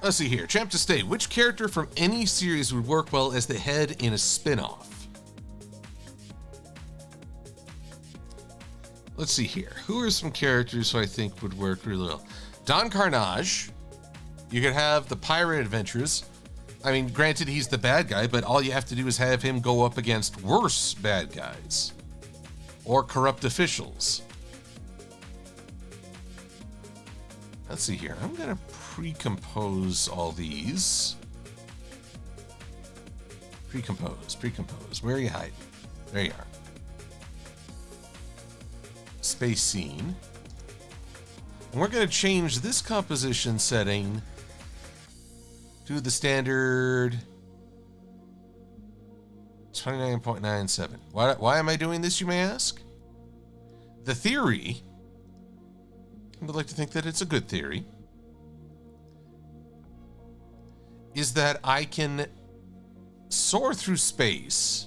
Let's see here. Champ to stay. Which character from any series would work well as the head in a spin-off? Let's see here. Who are some characters who I think would work really well? Don Carnage. You could have the Pirate Adventures. I mean, granted, he's the bad guy, but all you have to do is have him go up against worse bad guys. Or corrupt officials. Let's see here. I'm going to pre-compose all these. Pre-compose. Where are you hiding? There you are. Space scene. And we're going to change this composition setting to the standard 29.97. Why am I doing this, you may ask? The theory, I would like to think that it's a good theory, is that I can soar through space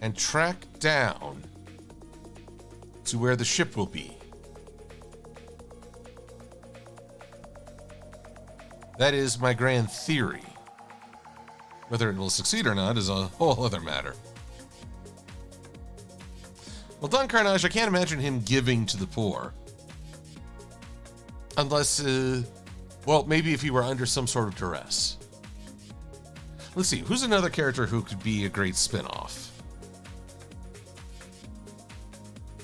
and track down to where the ship will be. That is my grand theory. Whether it will succeed or not is a whole other matter. Well, Don Carnage, I can't imagine him giving to the poor. Unless, well, maybe if he were under some sort of duress. Let's see, who's another character who could be a great spin-off?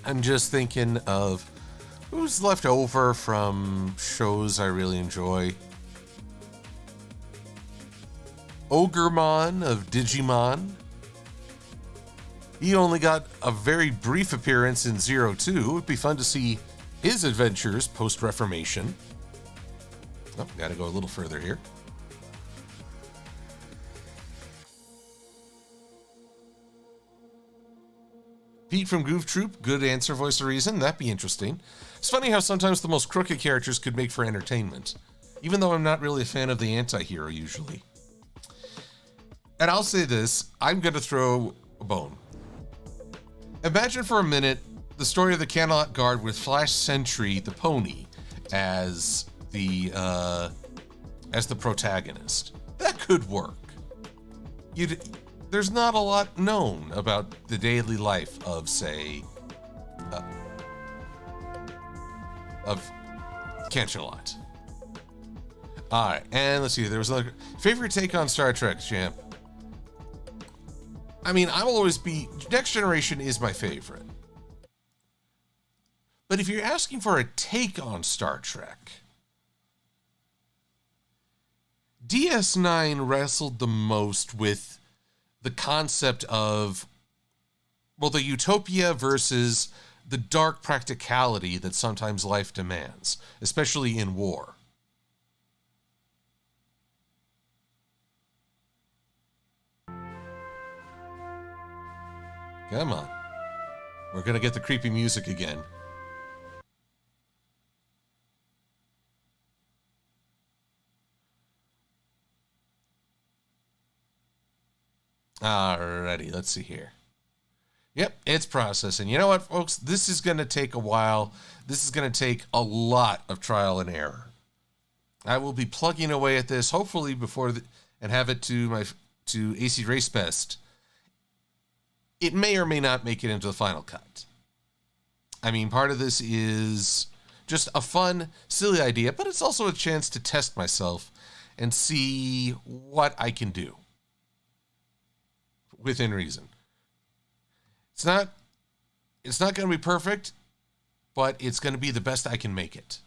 I'm just thinking of who's left over from shows I really enjoy. Ogremon of Digimon. He only got a very brief appearance in 02. It would be fun to see his adventures post-Reformation. Oh, gotta go a little further here. Pete from Goof Troop, good answer, voice of reason. That'd be interesting. It's funny how sometimes the most crooked characters could make for entertainment, even though I'm not really a fan of the anti-hero usually. And I'll say this, I'm going to throw a bone. Imagine for a minute the story of the Camelot Guard with Flash Sentry, the pony, as the protagonist. That could work. There's not a lot known about the daily life of, say, of Cancelot. All right, and let's see. There was another favorite take on Star Trek, champ. I mean, I will always be. Next Generation is my favorite. But if you're asking for a take on Star Trek, DS9 wrestled the most with the concept of, well, the utopia versus the dark practicality that sometimes life demands, especially in war. Come on. We're going to get the creepy music again. Alrighty, let's see here. Yep, it's processing. You know what, folks? This is going to take a while. This is going to take a lot of trial and error. I will be plugging away at this, hopefully and have it to AC Race Best. It may or may not make it into the final cut. I mean, part of this is just a fun, silly idea, but it's also a chance to test myself and see what I can do within reason. It's not going to be perfect, but it's going to be the best I can make it.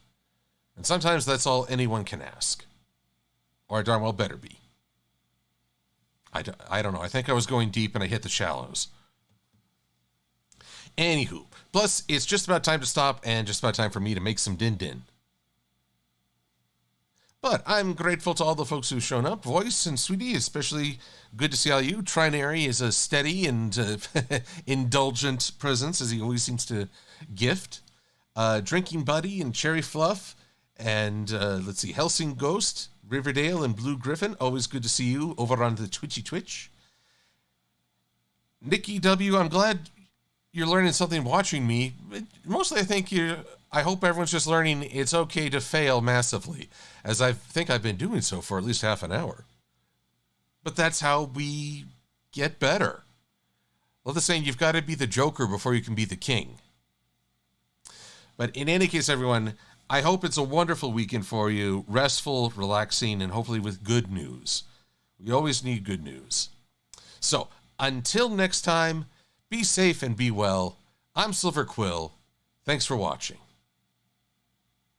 And sometimes that's all anyone can ask. Or I darn well better be. I don't know. I think I was going deep and I hit the shallows. Anywho, plus it's just about time to stop and just about time for me to make some din-din. But I'm grateful to all the folks who've shown up. Voice and Sweetie, especially good to see all you. Trinary is a steady and indulgent presence, as he always seems to gift. Drinking Buddy and Cherry Fluff. And let's see, Helsing Ghost, Riverdale, and Blue Griffin. Always good to see you over on the Twitch. Nikki W., I'm glad you're learning something watching me. Mostly I hope everyone's just learning it's okay to fail massively, as I think I've been doing so for at least half an hour. But that's how we get better. Well, the saying, you've got to be the Joker before you can be the king. But in any case, everyone, I hope it's a wonderful weekend for you, restful, relaxing, and hopefully with good news. We always need good news. So, until next time, be safe and be well. I'm Silver-Quill. Thanks for watching.